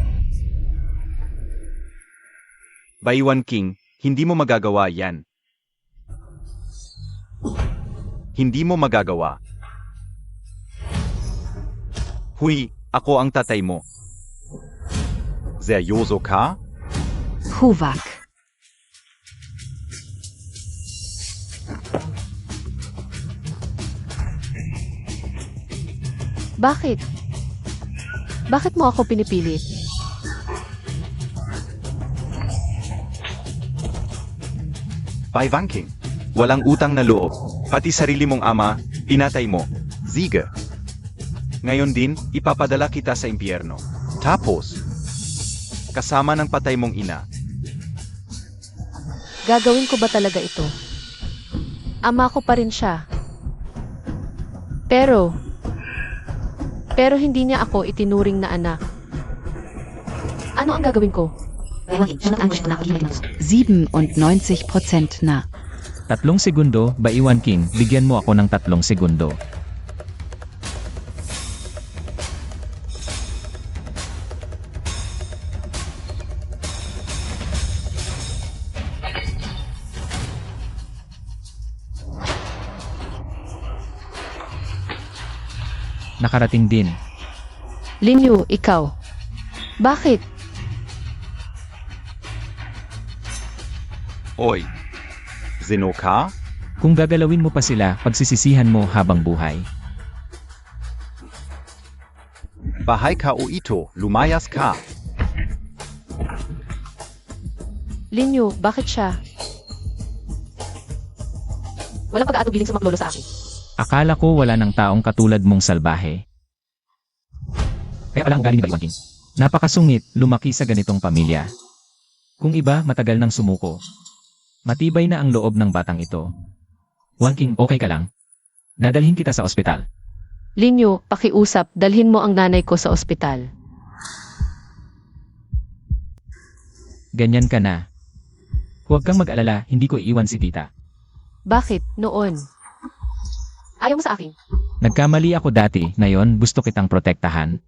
By Vanking, hindi mo magagawa yan. Hindi mo magagawa. Huy, ako ang tatay mo. Seryoso ka? Huvak. Bakit? Bakit mo ako pinipilit? By Vanking, walang utang na loob. Pati sarili mong ama, pinatay mo. Ziga. Ngayon din, ipapadala kita sa impyerno. Tapos, kasama ng patay mong ina. Gagawin ko ba talaga ito? Ama ko pa rin siya. Pero hindi niya ako itinuring na anak. Ano ang gagawin ko? 97% na. 3 segundo, Baiwan King, bigyan mo ako ng 3 segundo. Nakarating din. Linyu, ikaw. Bakit? Oy. Zino ka? Kung gagalawin mo pa sila, pagsisisihan mo habang buhay. Bahay ka o ito, lumayas ka. Linyu, bakit siya? Walang pag-aatubiling sa maglolo sa akin. Akala ko wala ng taong katulad mong salbahe. Kaya pala ang galing ni Baiwan King. Napakasungit, lumaki sa ganitong pamilya. Kung iba, matagal nang sumuko. Matibay na ang loob ng batang ito. Wan King, okay ka lang? Dadalhin kita sa ospital. Linyu, pakiusap, dalhin mo ang nanay ko sa ospital. Ganyan ka na. Huwag kang mag-alala, hindi ko iiwan si tita. Bakit, noon? Ayaw mo sa akin? Nagkamali ako dati, ngayon gusto kitang protektahan.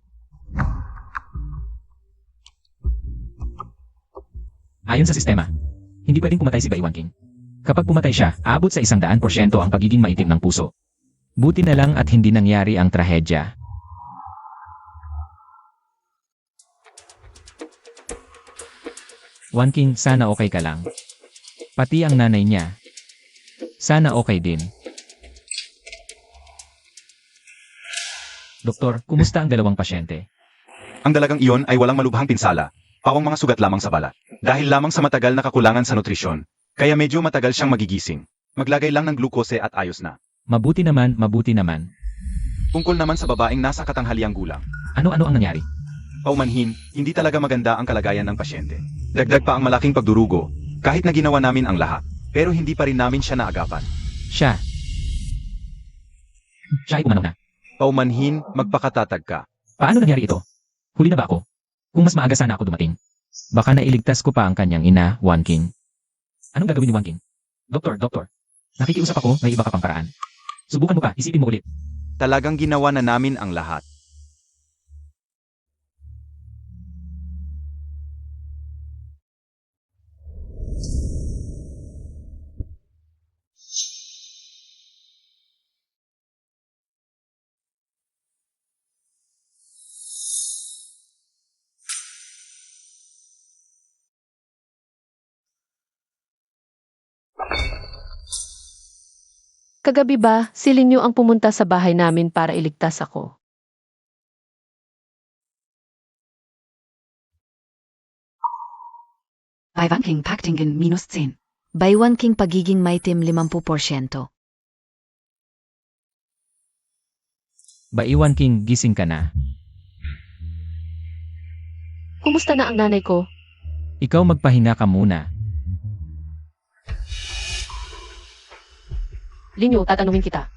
Ayon sa sistema, hindi pwedeng pumatay si Baiwan King. Kapag pumatay siya, aabot sa 100% ang pagiging maitim ng puso. Buti na lang at hindi nangyari ang trahedya. Wan King, sana okay ka lang. Pati ang nanay niya. Sana okay din. Doktor, kumusta ang dalawang pasyente? Ang dalagang iyon ay walang malubhang pinsala, pawang mga sugat lamang sa balat. Dahil lamang sa matagal na kakulangan sa nutrisyon, kaya medyo matagal siyang magigising. Maglagay lang ng glukose at ayos na. Mabuti naman, mabuti naman. Tungkol naman sa babaeng nasa katanghaliang gulang. Ano-ano ang nangyari? Paumanhin, hindi talaga maganda ang kalagayan ng pasyente. Dagdag pa ang malaking pagdurugo, kahit na ginawa namin ang lahat, pero hindi pa rin namin siya naagapan. Siya ay umano na. Paumanhin, magpakatatag ka. Paano nangyari ito? Huli na ba ako? Kung mas maaga sana ako dumating. Baka nailigtas ko pa ang kanyang ina, Wan King. Anong gagawin ni Wan King? Doktor. Nakikiusap ako, may iba ka pang paraan. Subukan mo pa, isipin mo ulit. Talagang ginawa na namin ang lahat. Kagabi ba, si Linyo ang pumunta sa bahay namin para iligtas ako? Baiwan King Paktingen -10. Baiwan King pagiging maitim 50%. Baiwan King, gising ka na. Kumusta na ang nanay ko? Ikaw magpahinga ka muna. Linyo, tatanungin kita.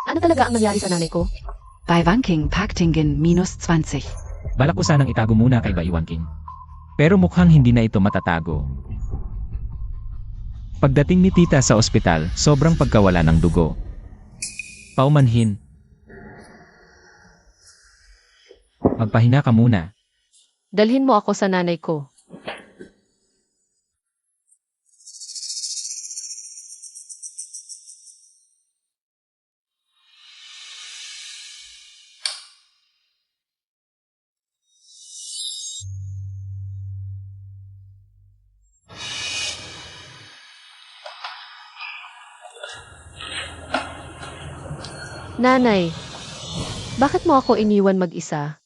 Ano talaga ang nangyari sa nanay ko? Baiwan King Paktingen -20. Balak ko sanang itago muna kay Baiwan King. Pero mukhang hindi na ito matatago. Pagdating ni tita sa ospital, sobrang pagkawala ng dugo. Paumanhin. Magpahinga ka muna. Dalhin mo ako sa nanay ko. Nanay, bakit mo ako iniwan mag-isa?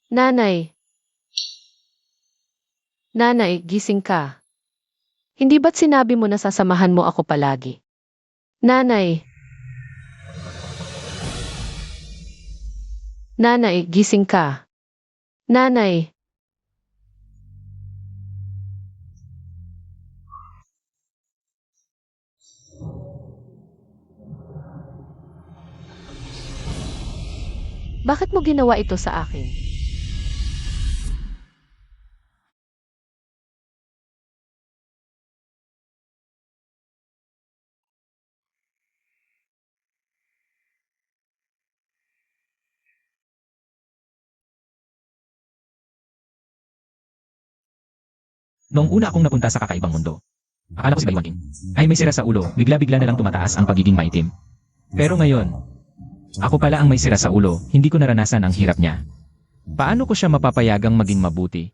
Nanay. Nanay, gising ka. Hindi ba't sinabi mo na sasamahan mo ako palagi? Nanay. Nanay, gising ka. Nanay. Bakit mo ginawa ito sa akin? Noong una akong napunta sa kakaibang mundo, akala ko si Baiwan King ay may sira sa ulo, bigla-bigla na lang tumataas ang pagiging maitim. Pero ngayon, ako pala ang may sira sa ulo, hindi ko naranasan ang hirap niya. Paano ko siya mapapayagang maging mabuti?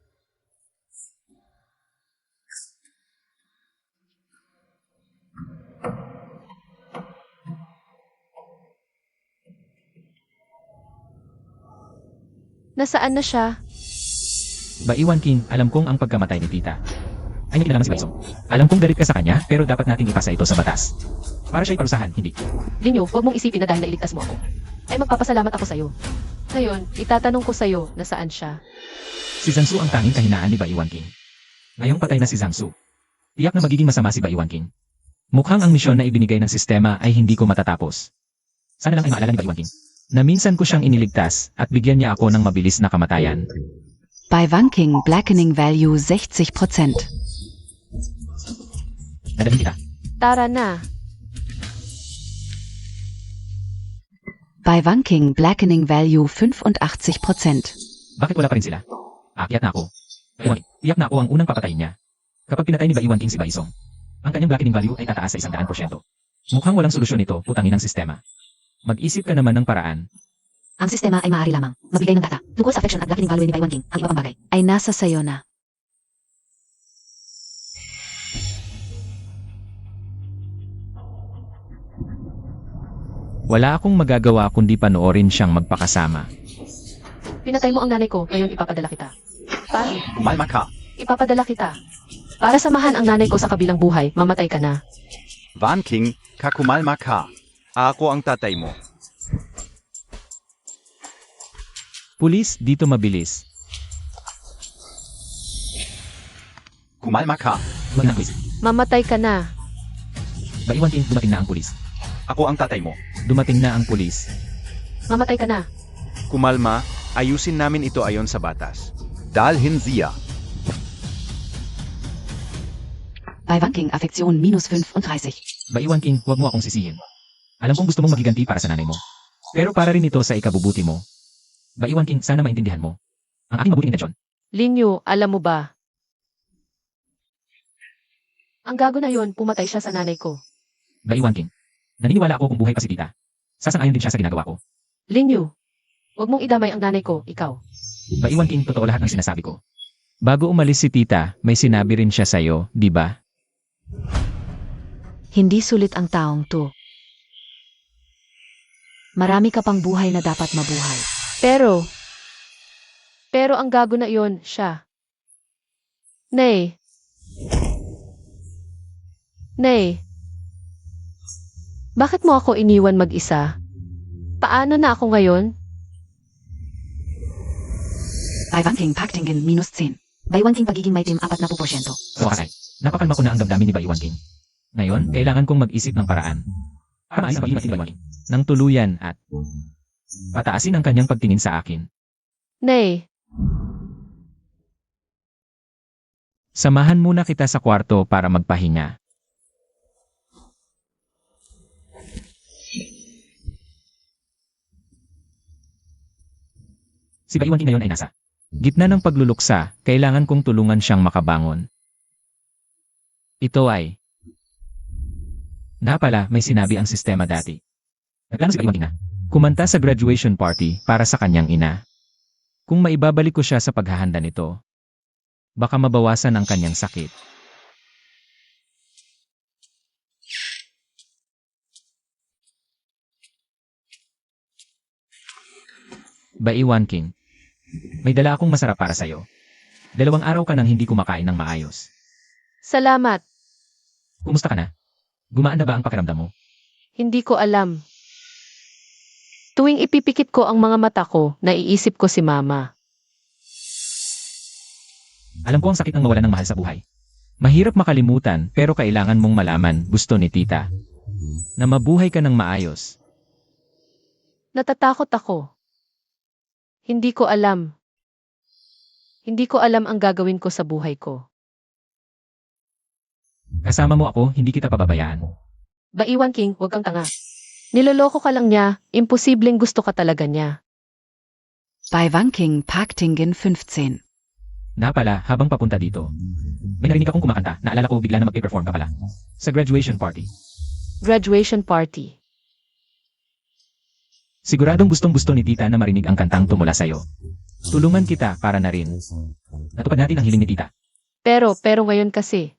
Nasaan na siya? Baiwan King, alam kong ang pagkamatay ni tita ay may kinalaman si Baisong. Alam kong galit ka sa kanya, pero dapat nating ipasa ito sa batas. Para siya'y parusahan, hindi. Linyo, huwag mong isipin na dahil nailigtas mo ako. Ay magpapasalamat ako sa'yo. Ngayon, itatanong ko sa'yo, nasaan siya? Si Zhangsu ang tanging kahinaan ni Baiwan King. Ngayong patay na si Zhangsu, tiyak na magiging masama si Baiwan King. Mukhang ang misyon na ibinigay ng sistema ay hindi ko matatapos. Sana lang ay maalala ni Baiwan King na minsan ko siyang iniligtas at bigyan niya ako ng mabilis na kamatayan. Baiwan King Blackening Value 60%. Dadalhin kita. Tara na. Bei Wanking Blackening Value 85%. Bakit wala pa rin sila? Aakyat na ako. Baiwan King, tiyak na ako ang unang papatayin niya. Kapag pinatay ni Baiwan King si Baisong, ang kanyang blackening value ay tataas sa 100%. Mukhang walang solusyon ito, putangin ng sistema. Mag-isip ka naman ng paraan. Ang sistema ay maaari lamang magbigay ng data tungkol sa affection at blackening value ni Baiwan King. Ang iba pang bagay ay nasa sayo na. Wala akong magagawa kundi panoorin siyang magpakasama. Pinatay mo ang nanay ko, ngayon ipapadala kita. Paano? Kumalma ka. Ipapadala kita. Para samahan ang nanay ko sa kabilang buhay, mamatay ka na. Van King, kakumalma ka. Ako ang tatay mo. Pulis, dito mabilis. Kumalma ka. Huwag na, please. Mamatay ka na. Baiwan King, dumating na ang pulis. Ako ang tatay mo. Dumating na ang pulis. Mamatay ka na. Kumalma, ayusin namin ito ayon sa batas. Dalhin siya. Bei Wanking Affektion minus 35. Baiwan King, huwag mo akong sisihin. Alam kong gusto mong magiganti para sa nanay mo. Pero para rin ito sa ikabubuti mo. Baiwan King, sana maintindihan mo. Ang aking mabuting intensyon. Linyo, alam mo ba? Ang gago na yon, pumatay siya sa nanay ko. Baiwan King, naniniwala ako kung buhay pa si tita. Sasang-ayon din siya sa ginagawa ko. Linyo, huwag mong idamay ang nanay ko, ikaw. Baiwan King, totoo lahat ng sinasabi ko. Bago umalis si tita, may sinabi rin siya sa'yo, di ba? Hindi sulit ang taong to. Marami ka pang buhay na dapat mabuhay. Pero ang gago na yon, siya. Nay. Bakit mo ako iniwan mag-isa? Paano na ako ngayon? Bei Wanking Paktingen minus 10. Baiwan King pagiging maitim 40%. So kasay, napakalma ko na ang damdamin ni Baiwan King. Ngayon, kailangan kong mag-isip ng paraan. Para maayos ang pag-iwas ni Baiwan King. Nang tuluyan at pataasin ang kanyang pagtingin sa akin. Nay, Samahan muna kita sa kwarto para magpahinga. Si Baiwan King ngayon ay nasa gitna ng pagluluksa, kailangan kong tulungan siyang makabangon. Ito ay pala, may sinabi ang sistema dati. Nagplano si Baiwan King na kumanta sa graduation party para sa kanyang ina. Kung maibabalik ko siya sa paghahanda nito, baka mabawasan ang kanyang sakit. Baiwan King, may dala akong masarap para sa'yo. 2 araw ka nang hindi kumakain ng maayos. salamat. Kumusta ka na? Gumaan na ba ang pakiramdam mo? Hindi ko alam. Tuwing ipipikit ko ang mga mata ko, naiisip ko si Mama. Alam ko ang sakit ng mawalan ng mahal sa buhay. Mahirap makalimutan pero kailangan mong malaman, gusto ni tita, na mabuhay ka ng maayos. Natatakot ako. Hindi ko alam. Hindi ko alam ang gagawin ko sa buhay ko. Kasama mo ako, hindi kita pababayaan. Baiwan King, huwag kang tanga. Niloloko ka lang niya, imposibleng gusto ka talaga niya. Bei Wanking Paktingen 15. Pala, habang papunta dito, may narinig akong kumakanta, naalala ko bigla na mag-perform ka pala. Sa graduation party. Graduation party. Siguradong gustong-gusto ni tita na marinig ang kantang tumula sa'yo. Tulungan kita para na rin. Natupad natin ang hiling ni tita. Pero ngayon kasi,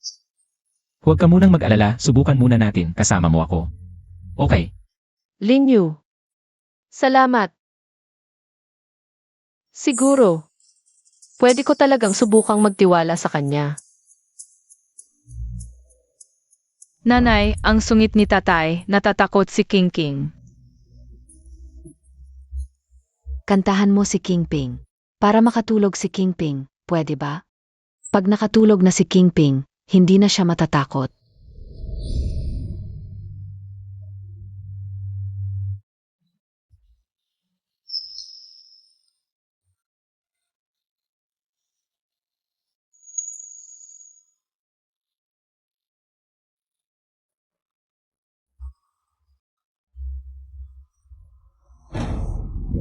Huwag ka munang mag-alala, subukan muna natin, kasama mo ako. Okay. Linyu. Salamat. Siguro. Pwede ko talagang subukang magtiwala sa kanya. Nanay, ang sungit ni tatay, natatakot si King King. Kantahan mo si Kingping. Para makatulog si Kingping, pwede ba? Pag nakatulog na si Kingping, hindi na siya matatakot.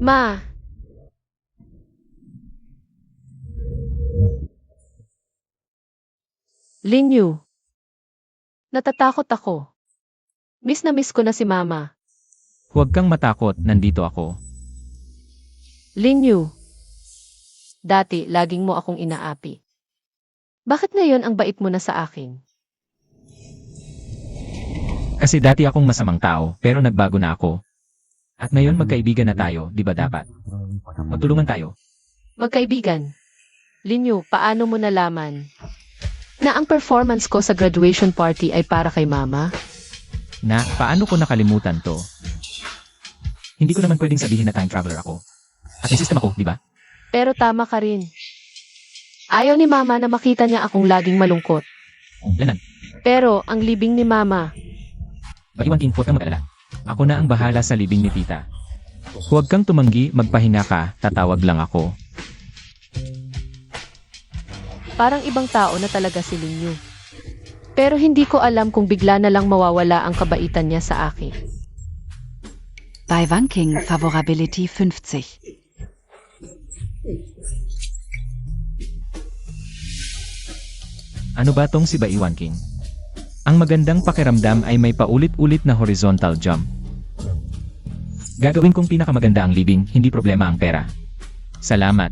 Ma! Linyu. Natatakot ako. Miss na miss ko na si Mama. Huwag kang matakot, nandito ako. Linyu. Dati, laging mo akong inaapi. Bakit ngayon ang bait mo na sa akin? Kasi dati akong masamang tao, pero nagbago na ako. At ngayon magkaibigan na tayo, di ba dapat? Magtulungan tayo. Magkaibigan. Linyu, paano mo nalaman na ang performance ko sa graduation party ay para kay Mama? Na, paano ko nakalimutan to? Hindi ko naman pwedeng sabihin na time traveler ako. At may system ako, di ba? Pero tama ka rin. Ayaw ni Mama na makita niya akong laging malungkot. Lanan, Pero ang libing ni Mama, Baiwan King, huwag kang mag-alala. Ako na ang bahala sa libing ni tita. Huwag kang tumanggi, magpahinga ka, tatawag lang ako. parang ibang tao na talaga si Linyu. Pero hindi ko alam kung bigla na lang mawawala ang kabaitan niya sa akin. Bei Wanking Favorability 50. Ano ba tong si Baiwan King? Ang magandang pakiramdam ay may paulit-ulit na horizontal jump. Gagawin kong pinakamaganda ang living, hindi problema ang pera. Salamat.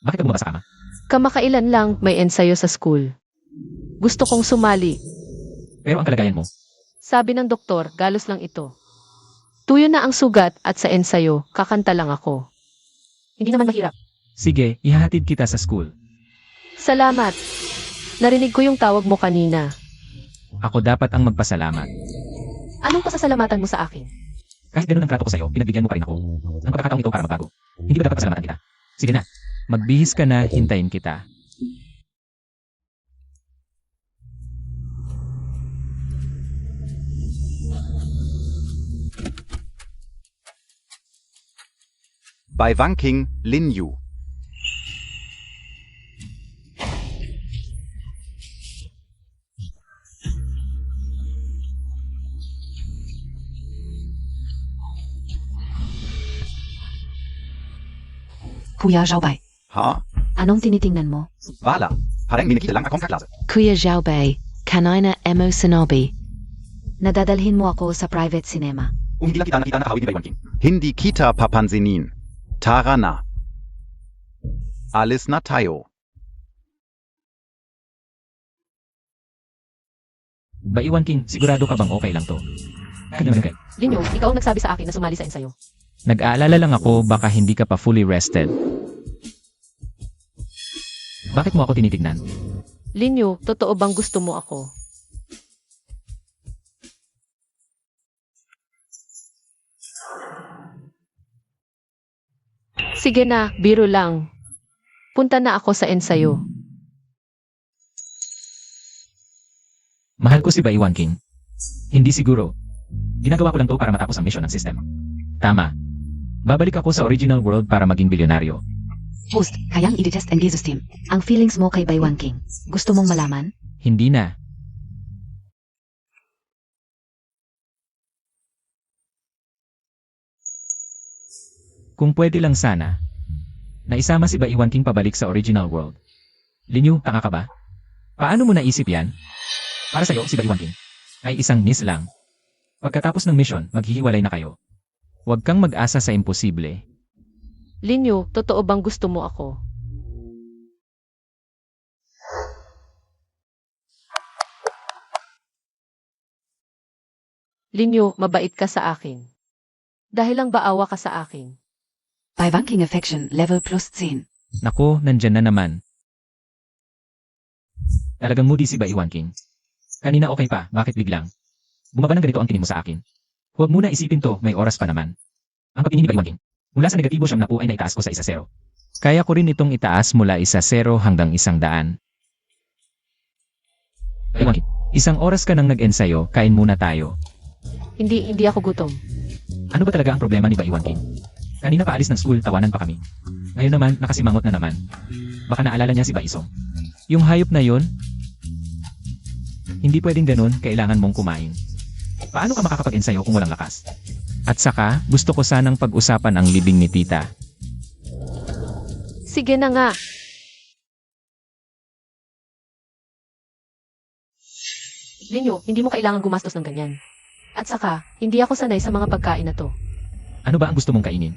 Bakit ka bumaba sa kama? Kamakailan lang may ensayo sa school. Gusto kong sumali. Pero ang kalagayan mo, Sabi ng doktor, galos lang ito. Tuyo na ang sugat at sa ensayo, kakanta lang ako. Hindi naman mahirap. sige, ihahatid kita sa school. Salamat. Narinig ko yung tawag mo kanina. Ako dapat ang magpasalamat. Anong pasasalamatan mo sa akin? Kahit ganun ang trato ko sa'yo, pinagbigyan mo pa rin ako. Ang pagkakataong ito para magbago. Hindi ba dapat pasalamatan kita? Sige na, magbihis ka na, hintayin kita. Bei Wanking, Linyu. Kuya Xiaobei. Ha? Anong tinitingnan mo? Wala. Parang may nakita lang akong kaklase. Kuya Xiaobei, kanina emo sinabi. Nadadalhin mo ako sa private cinema. Kung hindi lang kita nakita nakahawig ni Baiwan King. Hindi kita papansinin. Tara na. Alis na tayo. Baiwan King, sigurado ka bang okay lang to? Kaya Linyo, ikaw ang nagsabi sa akin na sumali sa ensayo. nag-aalala lang ako baka hindi ka pa fully rested. Bakit mo ako tinitignan? Linyo, totoo bang gusto mo ako? Sige na, biro lang. Punta na ako sa ensayo. Mahal ko si Baiwan King. Hindi siguro. Ginagawa ko lang to para matapos ang mission ng system. Tama. Babalik ako sa original world para maging bilyonaryo. Host, kayang i-detest NG-System. Ang feelings mo kay Baiwan King, gusto mong malaman? Hindi na. Kung pwede lang sana, naisama si Baiwan King pabalik sa original world. Linyu, tanga ka ba? Paano mo naisip yan? Para sa'yo, si Baiwan King ay isang miss lang. Pagkatapos ng mission, maghihiwalay na kayo. Huwag kang mag-asa sa imposible. Linyo, totoo bang gusto mo ako? Linyo, mabait ka sa akin. Dahil lang baawa ka sa akin. Bei Wanking Affection Level plus 10. Nako, nandyan na naman. Talagang moody si Baiwan King. Kanina okay pa, bakit biglang? Bumaba ng ganito ang tingin mo sa akin. Huwag muna isipin to, may oras pa naman. Ang pagtingin ni Baiwan King, mula sa negatibo siyang na po ay naitaas ko sa 1-0. Kaya ko rin itong itaas mula 1-0 hanggang 100. Baiwan King, 1 oras ka nang nag-ensayo, kain muna tayo. Hindi ako gutom. Ano ba talaga ang problema ni Baiwan King? Kanina pa alis ng school, tawanan pa kami. Ngayon naman, nakasimangot na naman. Baka naalala niya si Baisong. Yung hayop na yon, Hindi pwedeng ganun, kailangan mong kumain. Paano ka makakapag-ensayo kung walang lakas? At saka, gusto ko sanang pag-usapan ang libing ni tita. Sige na nga. Linyo, hindi mo kailangan gumastos ng ganyan. At saka, hindi ako sanay sa mga pagkain na to. Ano ba ang gusto mong kainin?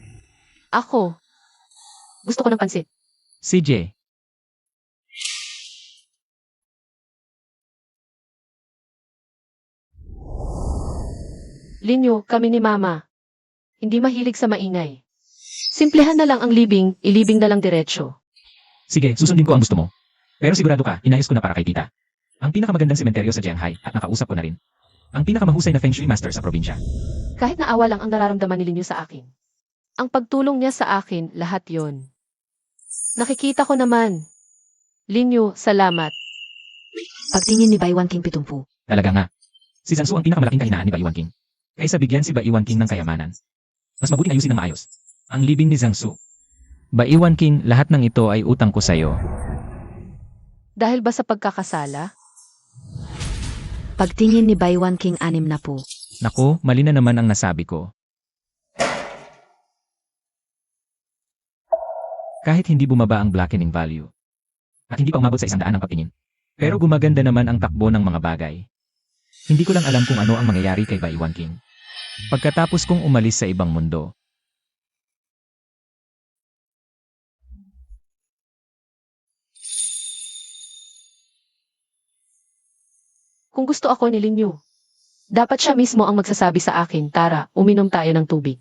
Ako, gusto ko ng pansit. CJ, Linyo, kami ni Mama. Hindi mahilig sa maingay. Simplehan na lang ang libing, ilibing na lang diretsyo. sige, susundin ko ang gusto mo. Pero sigurado ka, inayos ko na para kay tita. Ang pinakamagandang sementeryo sa Jianghai at nakausap ko na rin. Ang pinakamahusay na Feng Shui master sa probinsya. Kahit na awa lang ang nararamdaman ni Linyo sa akin. Ang pagtulong niya sa akin, lahat yon. Nakikita ko naman. Linyo, salamat. Pagtingin ni Bai Wanking 70. Talaga nga. Si Zhangsu ang pinakamalaking kahinaan ni Bai Wanking. Kaysa bigyan si Bai Wanking ng kayamanan. Mas mabuting ayusin ng maayos. Ang libing ni Zhangsu. Bai Wanking, lahat ng ito ay utang ko sa'yo. Dahil ba sa pagkakasala? Pagtingin ni Bai Wanking 60. Naku, mali na naman ang nasabi ko. Kahit hindi bumaba ang blackening value. At hindi pa umabot sa 100 ang pagtingin. Pero gumaganda naman ang takbo ng mga bagay. Hindi ko lang alam kung ano ang mangyayari kay Bai Wanking. Pagkatapos kong umalis sa ibang mundo. Kung gusto ako ni Linyo, dapat siya mismo ang magsasabi sa akin, tara, uminom tayo ng tubig.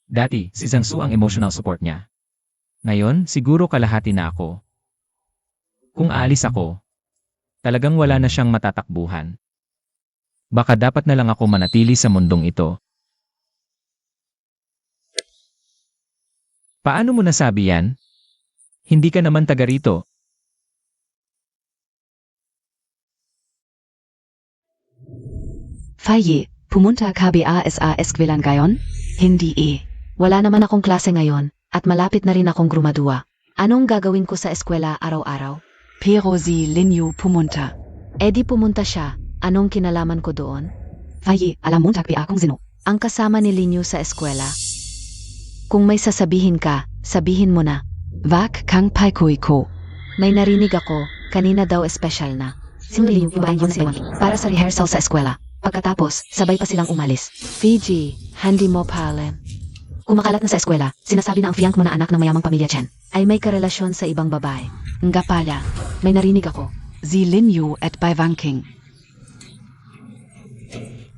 Dati, si Zhangsu ang emotional support niya. Ngayon, siguro kalahati na ako. Kung aalis ako, talagang wala na siyang matatakbuhan. Baka dapat na lang ako manatili sa mundong ito. Paano mo nasabi yan? Hindi ka naman taga rito. Faye, pumunta ka ba sa eskwelahan ngayon? Hindi Wala naman akong klase ngayon, at malapit na rin akong grumadua. Anong gagawin ko sa eskwela araw-araw? Pero si Linyo pumunta. Di pumunta siya. Anong kinalaman ko doon? Faye, alam mo ba kung sino? Ang kasama ni Linyo sa eskwela. Kung may sasabihin ka, sabihin mo na. Wag kang paikoy ko. May narinig ako, kanina daw espesyal na. Sinuli yung iba yung silang para sa rehearsal sa eskwela. Pagkatapos, sabay pa silang umalis. Fiji, hindi mo paalam. Kumakalat na sa eskwela, sinasabi na ang fiyank mo na anak ng mayamang pamilya Chen. Ay may karelasyon sa ibang babae. Nga pala, may narinig ako. Si Linyo at Bai Wanking.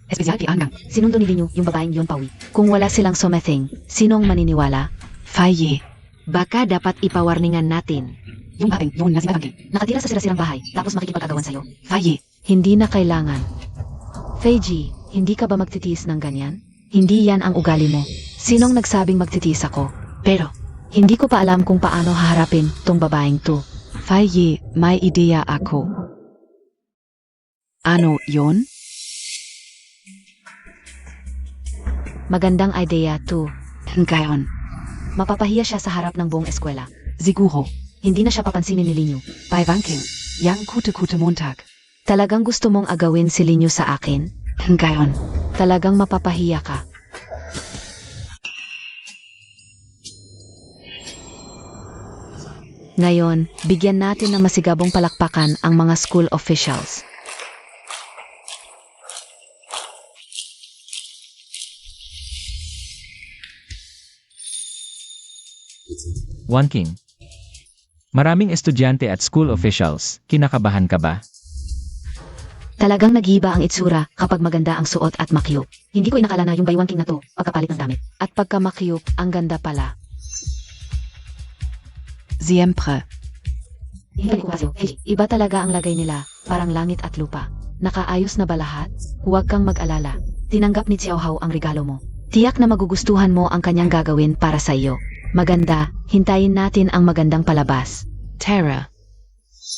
Espesyal hanggang. Sinundo ni Linyo yung babaeng yon pawi. Kung wala silang something, sinong maniniwala? Faye, Baka dapat ipawarningan natin. yung babaeng yun na si Bai Wanking. Nakatira sa sirasirang bahay, tapos makikipag-agawan sa'yo. Faye, Hindi na kailangan. Feiji, hindi ka ba magtitiis ng ganyan? Hindi yan ang ugali mo. Sinong nagsabing magtitiis ako? Pero, hindi ko pa alam kung paano haharapin tong babaeng to. Faye, may ideya ako. Ano yon? Magandang idea to. Ngayon, Mapapahiya siya sa harap ng buong eskwela. siguro, Hindi na siya papansinin ni Linyo. Bai Wanking, yang kute-kute Montag. Talagang gusto mong agawin si Linyo sa akin? Ngayon, Talagang mapapahiya ka. Ngayon, bigyan natin ng masigabong palakpakan ang mga school officials. Wanking. Maraming estudyante at school officials, kinakabahan ka ba? Talagang nag-iiba ang itsura kapag maganda ang suot at makyop. Hindi ko inakala na yung Bai Wanking na to, pagkapalit ng damit. At pagka makyop, ang ganda pala. siempre. Hindi ko kasi, iba talaga ang lagay nila, parang langit at lupa. Nakaayos na ba lahat? Huwag kang mag-alala. Tinanggap ni Xiao Hao ang regalo mo. Tiyak na magugustuhan mo ang kanyang gagawin para sa iyo. Maganda, hintayin natin ang magandang palabas. Tara,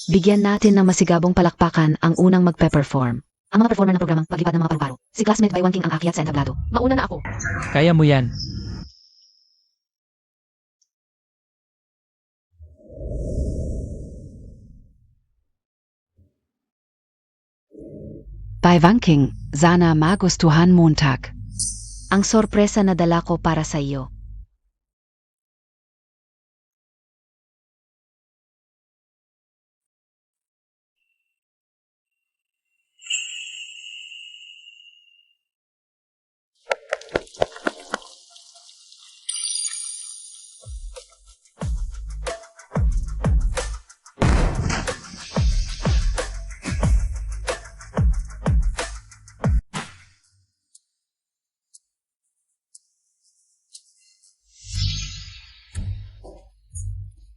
Bigyan natin ng masigabong palakpakan ang unang magpe-perform. ang mga performer ng programang paglipad ng mga paru-paro. Si classmate Bai Wanking ang akyat sa entablado. Mauna na ako. Kaya mo yan. Bei Wanking, sana magustuhan Montag. Ang sorpresa na dala ko para sa iyo.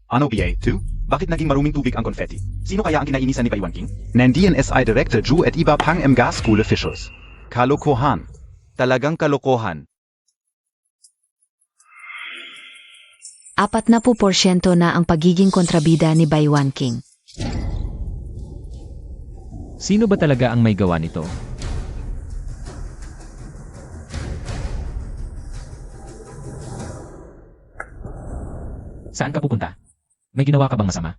Ano BA2? Bakit naging maruming tubig ang confetti? Sino kaya ang kinainisan ni Baiwan King? Nandiyan SI Director Drew at iba pang MGA School officials. Kalokohan. Talagang kalokohan. 40% na ang pagiging kontrabida ni Baiwan King. Sino ba talaga ang may gawa nito? Saan ka pupunta? May ginawa ka bang masama?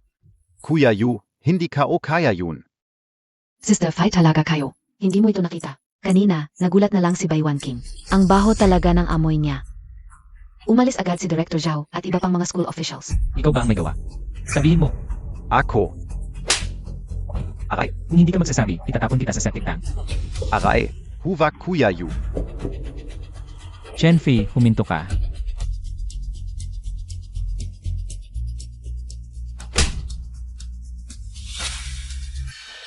Kuya Yu, hindi ka o kaya yun. Sister Fai talaga kayo. Hindi mo ito nakita. Kanina, nagulat na lang si Baiwan King. Ang baho talaga ng amoy niya. Umalis agad si Director Zhao at iba pang mga school officials. Ikaw ba ang may gawa? Sabihin mo. Ako. Aray, kung hindi ka magsasabi, itatapon kita sa septic tank. Aray. Huwag Kuya Yu. Chenfei, huminto ka.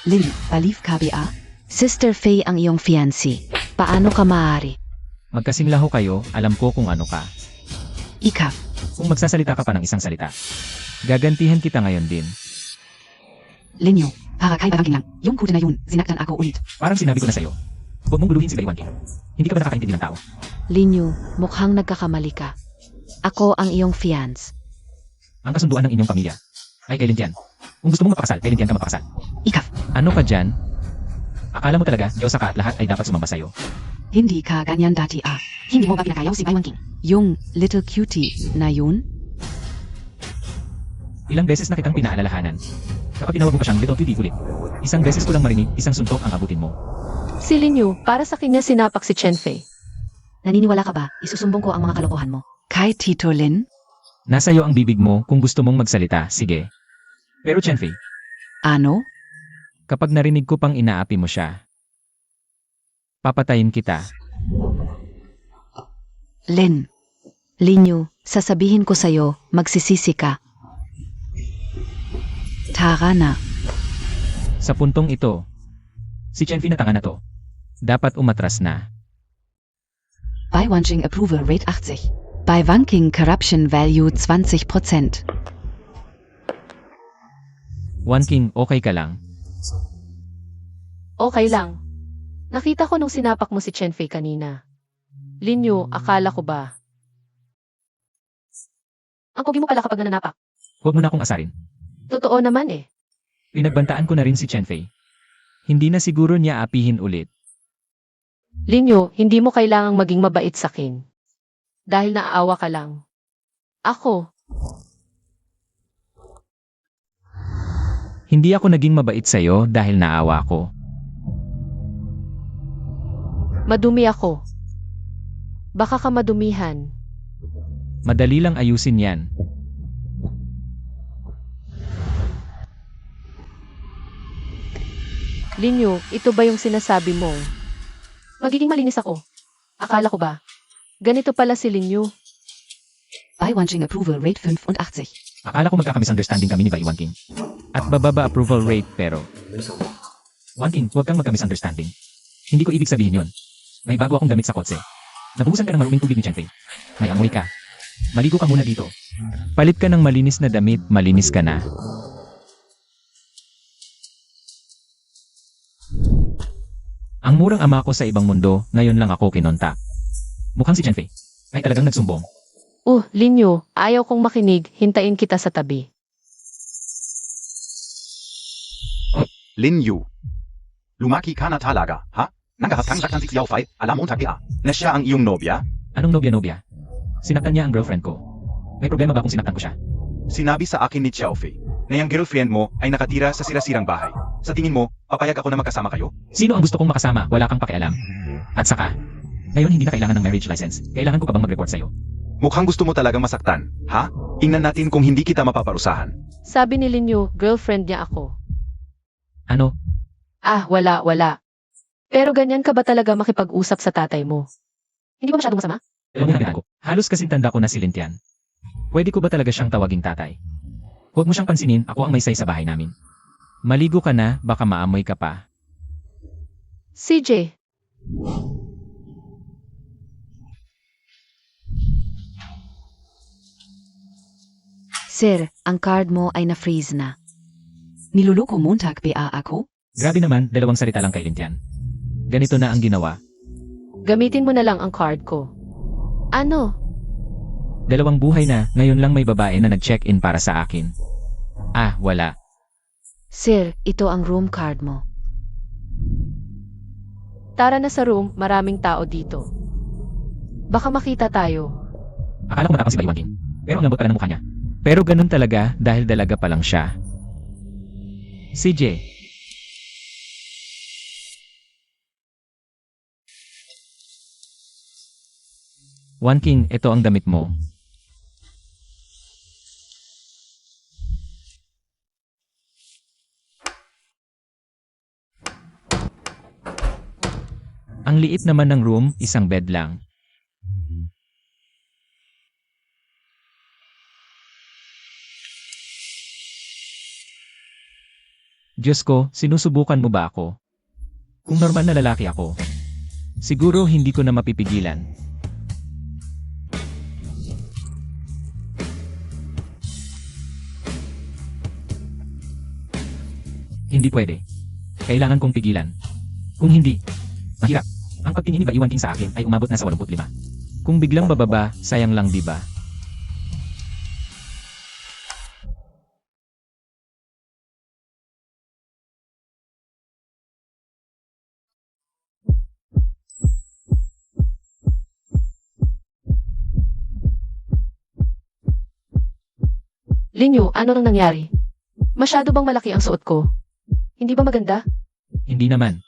Lily, balief KBA? Sister Faye ang iyong fiancé. Paano ka maaari? Magkasing laho kayo, alam ko kung ano ka. Ika, Kung magsasalita ka pa ng isang salita, gagantihan kita ngayon din. Linyo, para kay Baiwan King lang. Yung kuta na yun, sinaktan ako ulit. Parang sinabi ko na sa'yo, huwag mong guluhin si Baiwan King. Hindi ka ba nakakaintindi ng tao? Linyu, mukhang nagkakamali ka. Ako ang iyong fiance. Ang kasunduan ng inyong pamilya ay kailan diyan. Kung gusto mong mapakasal, kailan diyan ka mapakasal. Ika, Ano ka dyan? Akala mo talaga, Diyos ka at lahat ay dapat sumamba sa'yo. hindi ka ganyan dati ah. Hindi mo ba pinakayaw si Baiwan King? Yung little cutie na yun? Ilang beses na kitang pinaalalahanan. Kapag tinawag mo pa siyang little cutie ulit. Isang beses ko lang marinig, isang suntok ang abutin mo. Si Linyu, para sa kanya sinapak si Chenfei. Naniniwala ka ba? Isusumbong ko ang mga kalokohan mo. Kay Tito Lin? Nasa iyo ang bibig mo kung gusto mong magsalita, sige. Pero Chenfei, Ano? kapag narinig ko pang inaapi mo siya, papatayin kita. Lin. Linyu, sasabihin ko sa'yo, magsisisi ka. Tara na. Sa puntong ito, si Chenfei na tanga na to. Dapat umatras na. Baiwan King Approval Rate 80. Bei Wanking Corruption Value 20%. One King, okay ka lang? Okay lang. Nakita ko nung sinapak mo si Chenfei kanina. Linyu, akala ko ba? Ang kugi mo pala kapag nananapak. Huwag mo na akong asarin. Totoo naman eh. Pinagbantaan ko na rin si Chenfei. Hindi na siguro niya apihin ulit. Linyu, hindi mo kailangang maging mabait sa akin. Dahil naaawa ka lang. Ako, Hindi ako naging mabait sa'yo dahil naawa ko. madumi ako. Baka ka madumihan. Madali lang ayusin yan. Linyu, ito ba yung sinasabi mo? Magiging malinis ako. Akala ko ba? Ganito pala si Linyu. Baiwan King Approval Rate 85. Akala ko magkaka-misunderstanding kami ni Baiwan King. At bababa approval rate pero... One King, huwag kang magka-misunderstanding. Hindi ko ibig sabihin yon. May bago akong gamit sa kotse. Nabuhusan ka ng maruming tubig ni Chenfei. May amoy ka. Maligo ka muna dito. Palit ka ng malinis na damit, malinis ka na. Ang murang ama ko sa ibang mundo, ngayon lang ako kinontak. Mukhang si Chenfei ay talagang nagsumbong. Linyu, ayaw kong makinig, hintayin kita sa tabi. Lin Yu. Lumaki ka na talaga, ha? Nangahapang saktan si Xiao Fai, alam mo tagia, na siya ang iyong nobya? Anong nobya-nobya? Sinaktan niya ang girlfriend ko. May problema ba kung sinaktan ko siya? Sinabi sa akin ni Xiao Fei, na yung girlfriend mo ay nakatira sa sirasirang bahay. Sa tingin mo, papayag ako na magkasama kayo? Sino ang gusto kong makasama? Wala kang pakialam. At saka, ngayon hindi na kailangan ng marriage license. Kailangan ko pa bang mag-report sa'yo? Mukhang gusto mo talagang masaktan, ha? Tingnan natin kung hindi kita mapaparusahan. Sabi ni Linyo, girlfriend niya ako. Ano? Ah, wala. Pero ganyan ka ba talaga makipag-usap sa tatay mo? Hindi ba masyadong masama? Alam mo na ko. Halos kasing tanda ko na si Lintian. Pwede ko ba talaga siyang tawaging tatay? Huwag mo siyang pansinin, ako ang may say sa bahay namin. Maligo ka na, baka maamoy ka pa. CJ, Sir, ang card mo ay na-freeze na. Niluluko Montag ba ako? Grabe naman, 2 salita lang kay Lintian. Ganito na ang ginawa. gamitin mo na lang ang card ko. Ano? 2 buhay na, ngayon lang may babae na nag-check-in para sa akin. Ah, wala. Sir, ito ang room card mo. Tara na sa room, maraming tao dito. Baka makita tayo. Akala ko matapang si Baywan King. Pero ang lambot pala ng mukha niya. Pero ganun talaga dahil dalaga pa lang siya. CJ. One King, ito ang damit mo. Ang liit naman ng room, isang bed lang. Diyos ko, sinusubukan mo ba ako? Kung normal na lalaki ako, siguro hindi ko na mapipigilan. Hindi pwede. Kailangan kong pigilan. Kung hindi, mahirap. Ang pagtingin ni Baywan King sa akin ay umabot na sa 85. Kung biglang bababa, sayang lang, di ba? Linyo, ano nang nangyari? Masyado bang malaki ang suot ko? Hindi ba maganda? Hindi naman.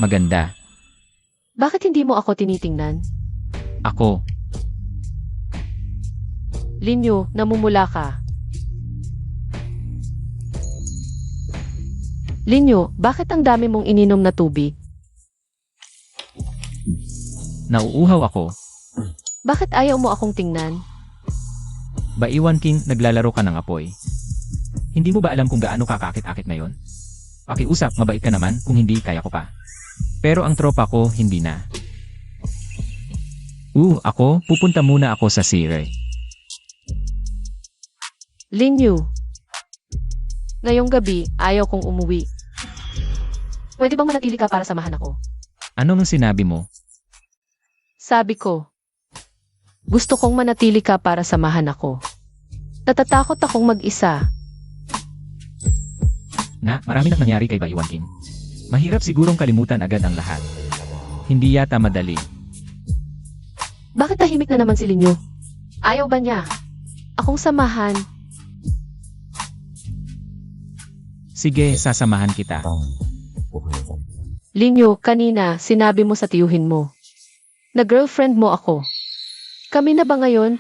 Maganda. Bakit hindi mo ako tinitingnan? Ako. Linyo, namumula ka. Linyo, bakit ang dami mong ininom na tubig? Nauuhaw ako. Bakit ayaw mo akong tingnan? Baywan King, naglalaro ka ng apoy. Hindi mo ba alam kung gaano kakakit-akit ngayon? Pakiusap, mabait ka naman, kung hindi, kaya ko pa. Pero ang tropa ko, hindi na. Ako, pupunta muna ako sa Sire. Linyo, ngayong gabi, ayaw kong umuwi. Pwede bang manatili ka para samahan ako? Ano ang sinabi mo? Sabi ko, gusto kong manatili ka para samahan ako. Natatakot akong mag-isa. Marami nang nangyari kay Baywan King. Mahirap sigurong kalimutan agad ang lahat. Hindi yata madali. Bakit tahimik na naman si Linyo? Ayaw ba niya? Akong samahan. Sige, sasamahan kita. Linyo, kanina, sinabi mo sa tiyuhin mo. Na girlfriend mo ako. Kami na ba ngayon?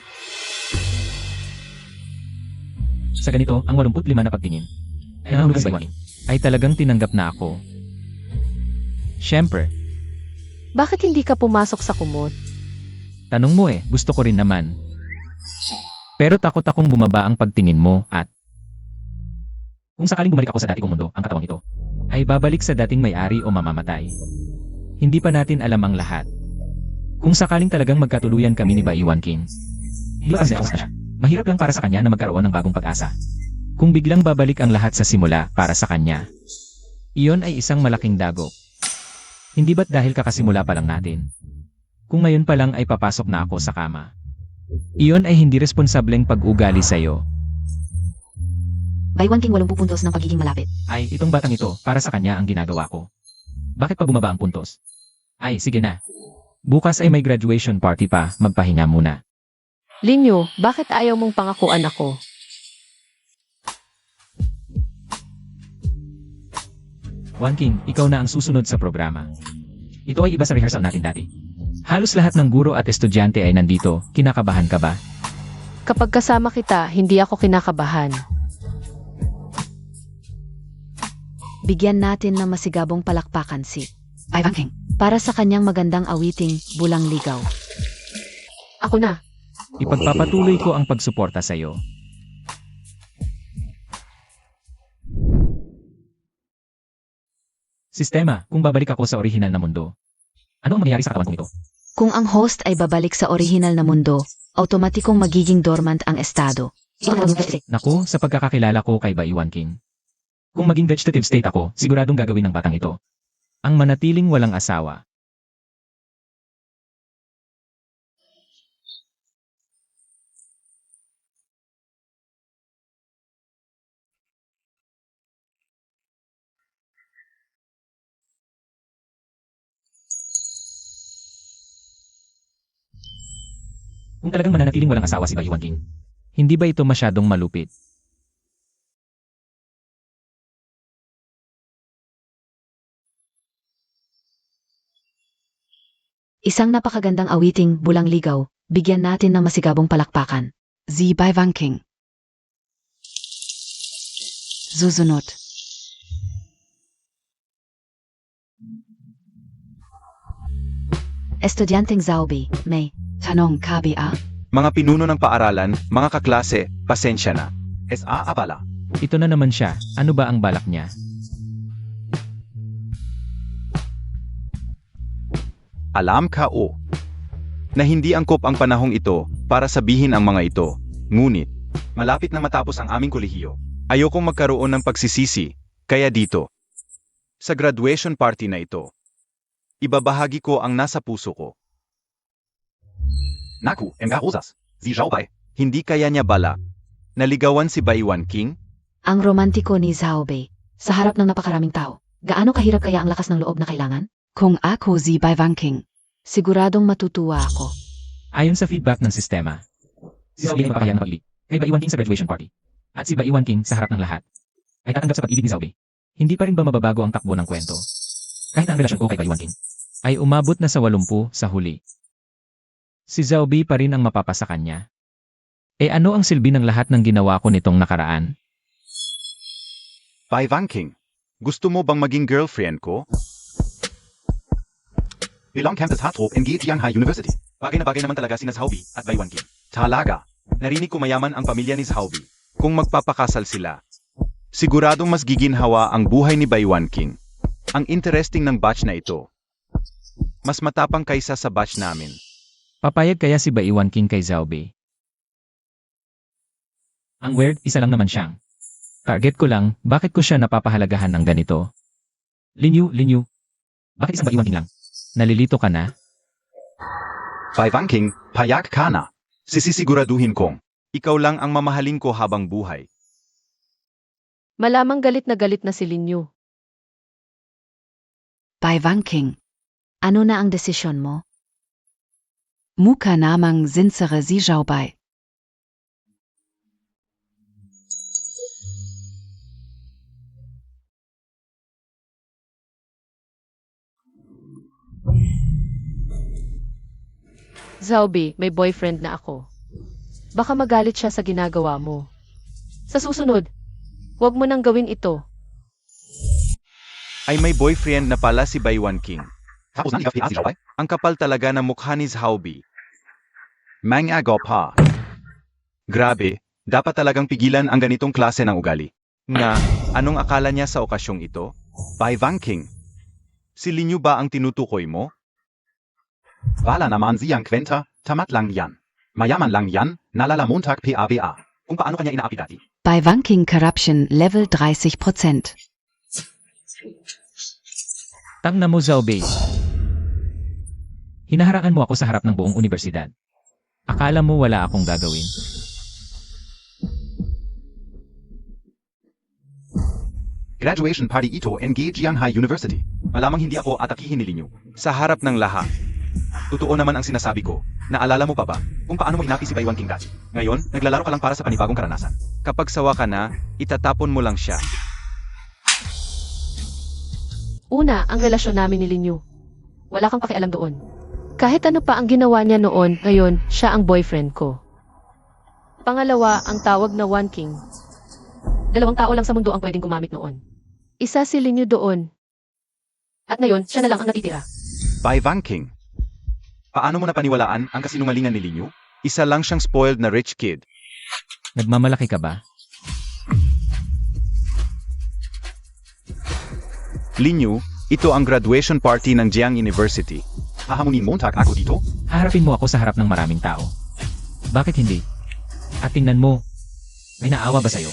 Sa ganito, ang 85 na pagtingin. Ang si Baywan King ay talagang tinanggap na ako. Siyempre, Bakit hindi ka pumasok sa kumot? tanong mo gusto ko rin naman. Pero takot akong bumaba ang pagtingin mo at kung sakaling bumalik ako sa dati kong mundo, ang katawang ito ay babalik sa dating may-ari o mamamatay. Hindi pa natin alam ang lahat. Kung sakaling talagang magkatuluyan kami ni Baywan King, hindi kasi ako siya. Mahirap lang para sa kanya na magkaroon ng bagong pag-asa. Kung biglang babalik ang lahat sa simula para sa kanya, iyon ay isang malaking dagok. Hindi ba't dahil kakasimula pa lang natin? Kung ngayon pa lang ay papasok na ako sa kama. Iyon ay hindi responsableng pag-ugali sa'yo. Baywan King 80 puntos ng pagiging malapit. Ay, itong batang ito, para sa kanya ang ginagawa ko. Bakit pa bumaba ang puntos? Ay, sige na. Bukas ay may graduation party pa, magpahinga muna. Linyo, bakit ayaw mong pangakuan ako? Wan King, ikaw na ang susunod sa programa. Ito ay iba sa rehearsal natin dati. Halos lahat ng guro at estudyante ay nandito, kinakabahan ka ba? Kapag kasama kita, hindi ako kinakabahan. Bigyan natin ng masigabong palakpakan si Bai Wanking. para sa kanyang magandang awiting Bulang Ligaw. Ako na. Ipagpapatuloy ko ang pagsuporta sa iyo. Sistema, kung babalik ako sa orihinal na mundo, ano ang mangyayari sa katawan kong ito? Kung ang host ay babalik sa orihinal na mundo, automatikong magiging dormant ang estado. Naku, sa pagkakakilala ko kay Wan King. Kung maging vegetative state ako, siguradong gagawin ng batang ito. Ang manatiling walang asawa. Kung talagang mananatiling walang asawa si Wan King, hindi ba ito masyadong malupit? Isang napakagandang awiting Bulang Ligaw, bigyan natin ng masigabong palakpakan. Sie Bai Wanking. Susunod. Estudyanteng Zaubi, May. Tanong KBA. Mga pinuno ng paaralan, mga kaklase, pasensya na. SA abala. Ito na naman siya, ano ba ang balak niya? Alam ka o na hindi angkop ang panahong ito para sabihin ang mga ito. Ngunit, malapit na matapos ang aming kolehiyo. Ayokong magkaroon ng pagsisisi, kaya dito. Sa graduation party na ito, ibabahagi ko ang nasa puso ko. Naku, Enga Rosas, si Xiaobai. Hindi kaya niya bala. Naligawan si Wan King? Ang romantiko ni Zaubi, sa harap ng napakaraming tao. Gaano kahirap kaya ang lakas ng loob na kailangan? Kung ako Sie Bai Wanking. Siguradong matutuwa ako. Ayon sa feedback ng sistema, si Zaubi ay mapapahayag ng pag-ibig kay Wan King sa graduation party. At si Wan King sa harap ng lahat ay tatanggap sa pag-ibig ni Zaubi. Hindi pa rin ba mababago ang takbo ng kwento? Kahit na ang relasyon ko kay Wan King ay umabot na sa 80 sa huli. Si Zaubi pa rin ang mapapasa kanya. E ano ang silbi ng lahat ng ginawa ko nitong nakaraan? Wan King, gusto mo bang maging girlfriend ko? Ilang campus heartthrob in Jianghai University. Bagay na bagay naman talaga sina Zhao Bi at Wan King. Talaga, narinig ko mayaman ang pamilya ni Zhao Bi. Kung magpapakasal sila, siguradong mas giginhawa ang buhay ni Wan King. Ang interesting ng batch na ito. Mas matapang kaysa sa batch namin. Papayag kaya si Wan King kay Zaubi? Ang weird, isa lang naman siyang. Target ko lang, bakit ko siya napapahalagahan ng ganito? Linyu, bakit isang Wan King lang? Nalilito ka na? Wan King, payag ka na. Sisisiguraduhin kong, ikaw lang ang mamahalin ko habang buhay. Malamang galit na si Linyu. Bai Wanking. Ano na ang desisyon mo? Muka namang sincere Si Xiaobai. Zaubi, may boyfriend na ako. Baka magalit siya sa ginagawa mo. Sa susunod, huwag mo nang gawin ito. Ay may boyfriend na pala si Wan King. Ang kapal talaga ng mukha ni Zhao Bi. Mga gopa. Grabe, dapat talagang pigilan ang ganitong klase ng ugali. Nga, anong akala niya sa okasyong ito? Wan King. Si Linyu ba ang tinutukoy mo? Wala naman siyang kwenta, tamat lang yan. Mayaman lang yan, nalala Montag PAVA. Kung paano kanya inaapi dati. Bei Wanking Corruption Level 30%. Tangna mo Zaubi. Hinaharangan mo ako sa harap ng buong universidad. Akala mo wala akong gagawin. Graduation party ito in Jianghai University. Malamang hindi ako atakihin ni Linyu. Sa harap ng lahat. Totoo naman ang sinasabi ko. Naalala mo pa ba kung paano mo inapi si Wan King dati? Ngayon, naglalaro ka lang para sa panibagong karanasan. Kapag sawa ka na, itatapon mo lang siya. Una, ang relasyon namin ni Linyu. Wala kang pakialam doon. Kahit ano pa ang ginawa niya noon, ngayon, siya ang boyfriend ko. Pangalawa, ang tawag na One King. 2 tao lang sa mundo ang pwedeng gumamit noon. Isa si Linyu doon. At ngayon, siya na lang ang natitira. Bai Wanking. Paano mo napaniwalaan ang kasinungalingan ni Linyu? Isa lang siyang spoiled na rich kid. Nagmamalaki ka ba? Linyu, ito ang graduation party ng Jiang University. Hahamunin mo ako dito? Haharapin mo ako sa harap ng maraming tao. Bakit hindi? At tingnan mo, may naawa ba sa'yo?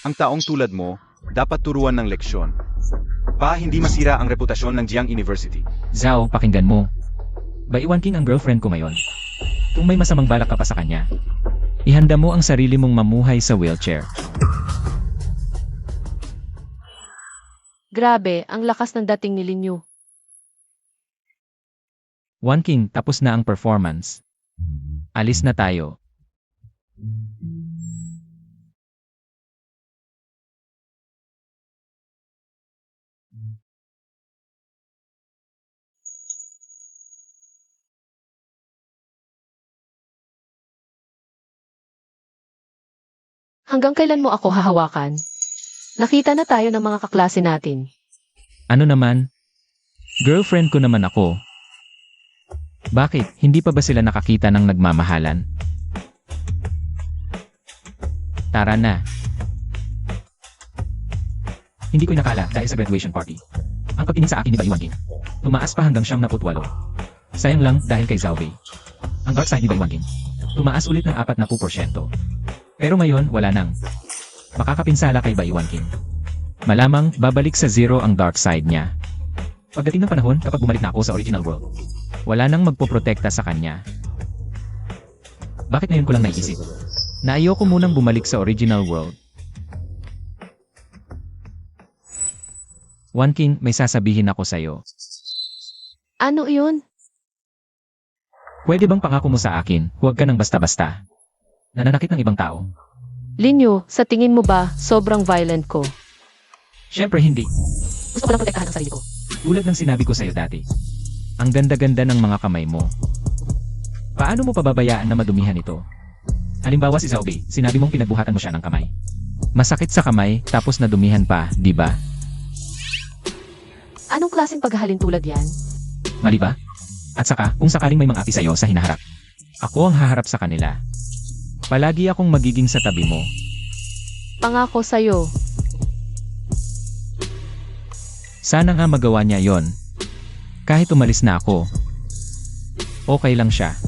Ang taong tulad mo, dapat turuan ng leksyon. Hindi masira ang reputasyon ng Jiang University. Zhao, pakinggan mo. Bai Wanking ang girlfriend ko ngayon. Kung may masamang balak ka pa sa kanya, ihanda mo ang sarili mong mamuhay sa wheelchair. Grabe, ang lakas ng dating ni Linyu. Wanking, tapos na ang performance. Alis na tayo. Hanggang kailan mo ako hahawakan? Nakita na tayo ng mga kaklase natin. Ano naman? Girlfriend ko naman ako. Bakit? Hindi pa ba sila nakakita ng nagmamahalan? Tara na. Hindi ko inakala dahil sa graduation party. Ang pagtingin sa akin ni Bai Wanking, tumaas pa hanggang 78. Sayang lang dahil kay Zhao Bei. Ang dark side ni Bai Wanking, tumaas ulit ng 40%. Pero ngayon, wala nang makakapinsala kay Bai Wanking. Malamang babalik sa zero ang dark side niya. Pagdating ng panahon, kapag bumalik na ako sa original world, wala nang magpoprotekta sa kanya. Bakit ngayon ko lang naisip na ayoko munang bumalik sa original world? Wanking, may sasabihin ako sa'yo. Ano iyon? Pwede bang pangako mo sa akin, huwag ka nang basta-basta nananakit ng ibang tao? Linyu, sa tingin mo ba, sobrang violent ko? Siyempre hindi. Gusto ko lang protektahan ang sarili ko. Tulad ng sinabi ko sa'yo dati. Ang ganda-ganda ng mga kamay mo. Paano mo pababayaan na madumihan ito? Halimbawa si Zhao Bei, sinabi mong pinagbuhatan mo siya ng kamay. Masakit sa kamay, tapos nadumihan pa, di ba? Anong klaseng paghahalin tulad yan? Mali ba? At saka, kung sakaling may mga api sa'yo sa hinaharap, ako ang haharap sa kanila. Palagi akong magiging sa tabi mo. Pangako sa'yo. Sana nga magawa niya yon. Kahit umalis na ako, okay lang siya.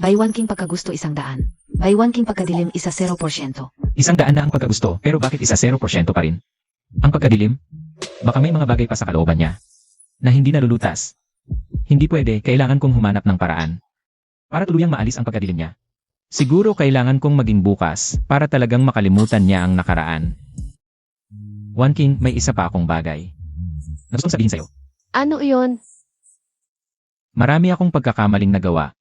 Bai Wanking pagkagusto 100. Bai Wanking pagkadilim 0%. 100 na ang pagkagusto, pero bakit 0% pa rin? Ang pagkadilim? Baka may mga bagay pa sa kalooban niya na hindi nalulutas. Hindi pwede, kailangan kong humanap ng paraan para tuluyang maalis ang pagkadilim niya. Siguro kailangan kong maging bukas para talagang makalimutan niya ang nakaraan. Wanking, may isa pa akong bagay na gustong sabihin sa'yo. Ano iyon? Marami akong pagkakamaling nagawa.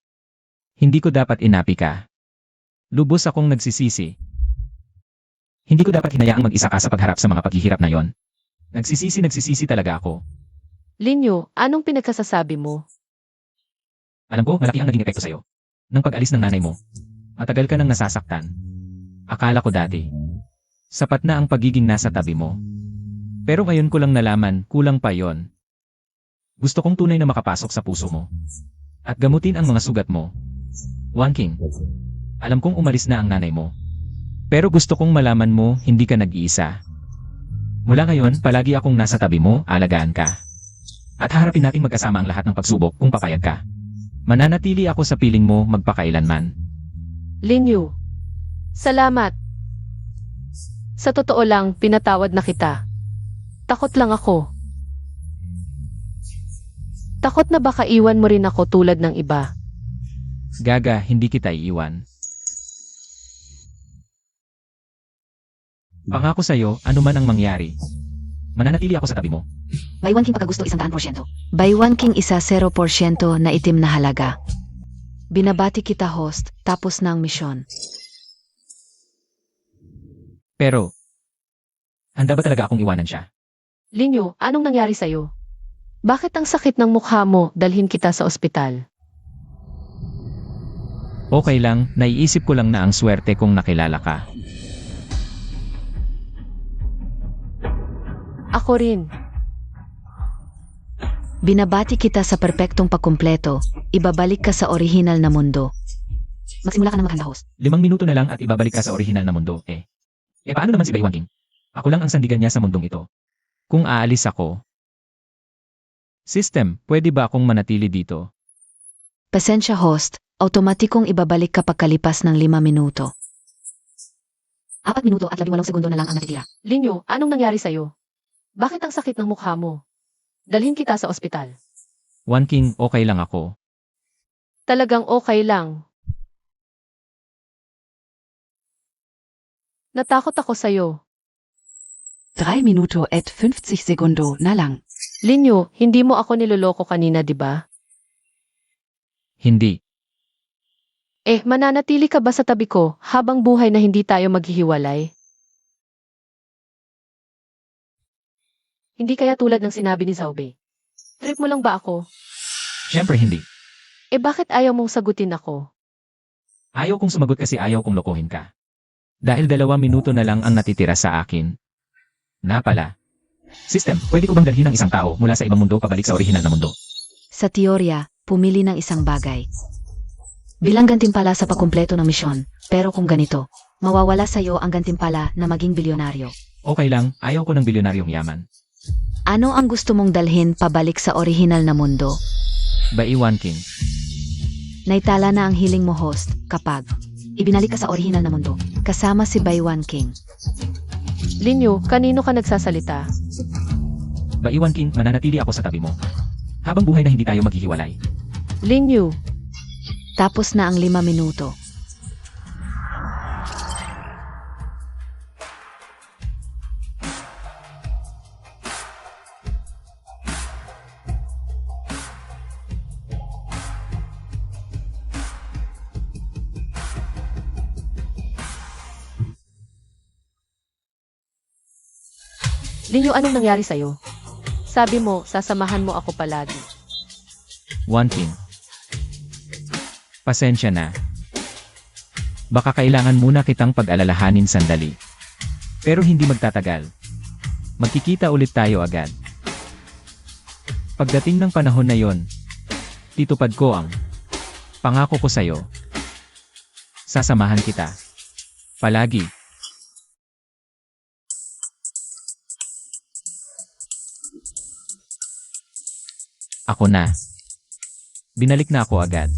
Hindi ko dapat inapi ka. Lubos akong nagsisisi. Hindi ko dapat hinayaang mag-isa ka sa pagharap sa mga paghihirap na yon. Nagsisisi talaga ako. Linyu, anong pinagkasasabi mo? Alam ko, malaki ang naging epekto sa'yo. Nang pag-alis ng nanay mo, matagal ka nang nasasaktan. Akala ko dati, sapat na ang pagiging nasa tabi mo. Pero ngayon ko lang nalaman, kulang pa yon. Gusto kong tunay na makapasok sa puso mo. At gamutin ang mga sugat mo. Wanking, alam kong umalis na ang nanay mo. Pero gusto kong malaman mo, hindi ka nag-iisa. Mula ngayon, palagi akong nasa tabi mo, alagaan ka. At haharapin natin magkasama ang lahat ng pagsubok kung papayag ka. Mananatili ako sa piling mo magpakailanman. Linyu, salamat. Sa totoo lang, pinatawad na kita. Takot lang ako. Takot na baka iwan mo rin ako tulad ng iba. Gaga, hindi kita iiwan. Pangako sa'yo, ano man ang mangyari, mananatili ako sa tabi mo. Bai Wanking pagkagusto 100%. Bai Wanking 0% na itim na halaga. Binabati kita host, tapos na ang misyon. Pero, handa ba talaga akong iwanan siya? Linyo, anong nangyari sa'yo? Bakit ang sakit ng mukha mo? Dalhin kita sa ospital. Okay lang, naiisip ko lang na ang swerte kung nakilala ka. Ako rin. Binabati kita sa perpektong pagkumpleto, ibabalik ka sa orihinal na mundo. Magsimula ka ng maghanda, host. 5 minuto na lang at ibabalik ka sa orihinal na mundo, eh. Paano naman si Baywang King? Ako lang ang sandigan niya sa mundong ito. Kung aalis ako... System, pwede ba akong manatili dito? Pasensya host, automatikong ibabalik ka pagkalipas ng 5 minuto. 4 minuto at 18 segundo na lang ang natitira. Linyo, anong nangyari sa'yo? Bakit ang sakit ng mukha mo? Dalhin kita sa ospital. One King, okay lang ako. Talagang okay lang. Natakot ako sa'yo. 3 minuto at 50 segundo na lang. Linyo, hindi mo ako niloloko kanina, di ba? Hindi. Mananatili ka ba sa tabi ko habang buhay na hindi tayo maghihiwalay? Hindi kaya tulad ng sinabi ni Zaube. Trip mo lang ba ako? Siyempre hindi. Bakit ayaw mong sagutin ako? Ayaw kong sumagot kasi ayaw kong lokohin ka. Dahil 2 minuto na lang ang natitira sa akin. Na pala. System, pwede ko bang dalhin ang isang tao mula sa ibang mundo pabalik sa orihinal na mundo? Sa teorya, pumili ng isang bagay. Bilang gantimpala sa pagkumpleto ng misyon, pero kung ganito, mawawala sa iyo ang gantimpala na maging bilyonaryo. Okay lang, ayaw ko ng bilyonaryong yaman. Ano ang gusto mong dalhin pabalik sa orihinal na mundo? Baywang King. Naitala na ang hiling mo host kapag Ibinalik ka sa orihinal na mundo. kasama si Baywang King. Linyo, kanino ka nagsasalita? Baywang King, mananatili ako sa tabi mo. Habang buhay na hindi tayo maghihiwalay. Linyo, Tapos na ang 5 minuto. Linyo, anong nangyari sa'yo? Sabi mo, sasamahan mo ako palagi. One King. Pasensya na. Baka kailangan muna kitang pag-alalahanin sandali. Pero hindi magtatagal. Magkikita ulit tayo agad. Pagdating ng panahon na yon, titupad ko ang pangako ko sa'yo. Sasamahan kita. Palagi. Ako na. Binalik na ako agad.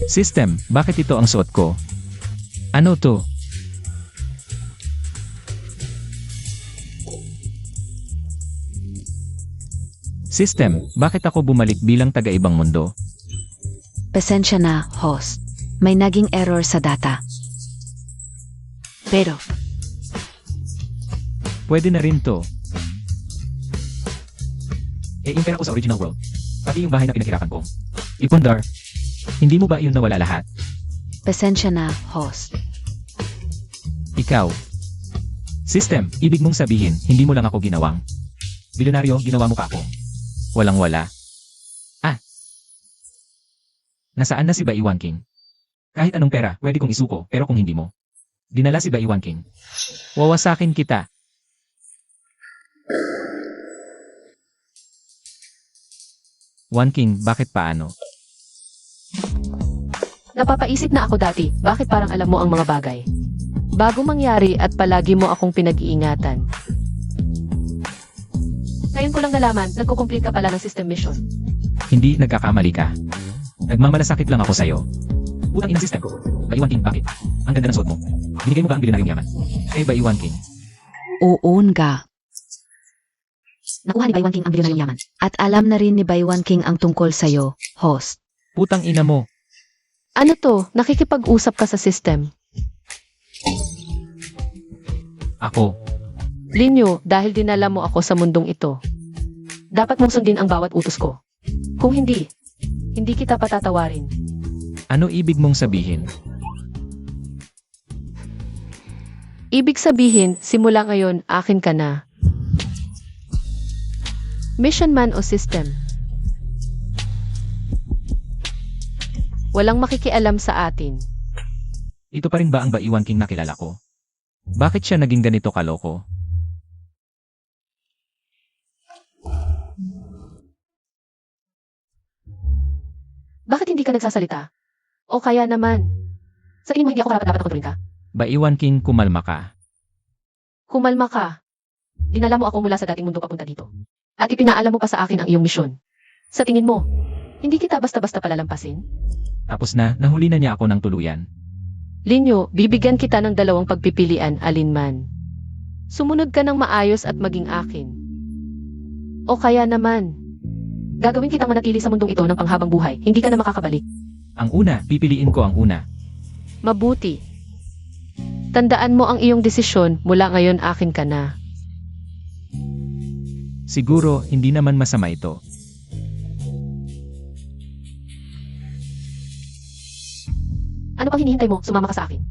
System, bakit ito ang suot ko? Ano to? System, bakit ako bumalik bilang taga-ibang mundo? Pasensya na, host. May naging error sa data. Pero, Pwede na rin to. Yung pera ko sa original world. Pati yung bahay na pinaghirapan ko. Ipundar, hindi mo ba yun nawala lahat? pasensya na, host. Ikaw. System, ibig mong sabihin, hindi mo lang ako ginawang. Bilyonaryo, ginawa mo pa ako. Walang-wala. Nasaan na si Baywang King? Kahit anong pera, pwede kong isuko, pero kung hindi mo. Dinala si Baywang King. Wawasakin kita. One King, bakit paano? Napapaisip na ako dati, bakit parang alam mo ang mga bagay? Bago mangyari at palagi mo akong pinag-iingatan. Ngayon ko lang nalaman, nagkukomplete ka pala ng system mission. Hindi nagkakamali ka. Nagmamalasakit lang ako sa'yo. Utang inang system ko. Baywang King, bakit? Ang ganda ng suot mo. Binigay mo ba ang bilyonaryong yaman? Baywang King. Uun ka. Nakuha ni Baywang King ang bilyonaryong yaman. At alam na rin ni Baywang King ang tungkol sa'yo, host. Putang ina mo. Ano to? Nakikipag-usap ka sa system. Ako. Linyo, dahil dinala mo ako sa mundong ito. Dapat mong sundin ang bawat utos ko. Kung hindi kita patatawarin. Ano ibig mong sabihin? Ibig sabihin, simula ngayon, akin ka na. Mission man o system? Walang makikialam sa atin. Ito pa rin ba ang Baiwan King na kilala ko? Bakit siya naging ganito kaloko? Bakit hindi ka nagsasalita? O kaya naman, sa tingin mo hindi ako dapat na kontrolin ka? Baiwan King, kumalma ka. Kumalma ka. Dinala mo ako mula sa dating mundo papunta dito. At ipinaalam mo pa sa akin ang iyong misyon. Sa tingin mo, hindi kita basta-basta palalampasin? Tapos na, nahuli na niya ako ng tuluyan. Linyo, bibigyan kita ng dalawang pagpipilian alinman. Sumunod ka ng maayos at maging akin. O kaya naman, gagawin kitang manatili sa mundong ito ng panghabang buhay, hindi ka na makakabalik. Ang una, pipiliin ko ang una. Mabuti. Tandaan mo ang iyong desisyon, mula ngayon akin ka na. Siguro, hindi naman masama ito. Ano pang hinihintay mo? Sumama ka sa akin.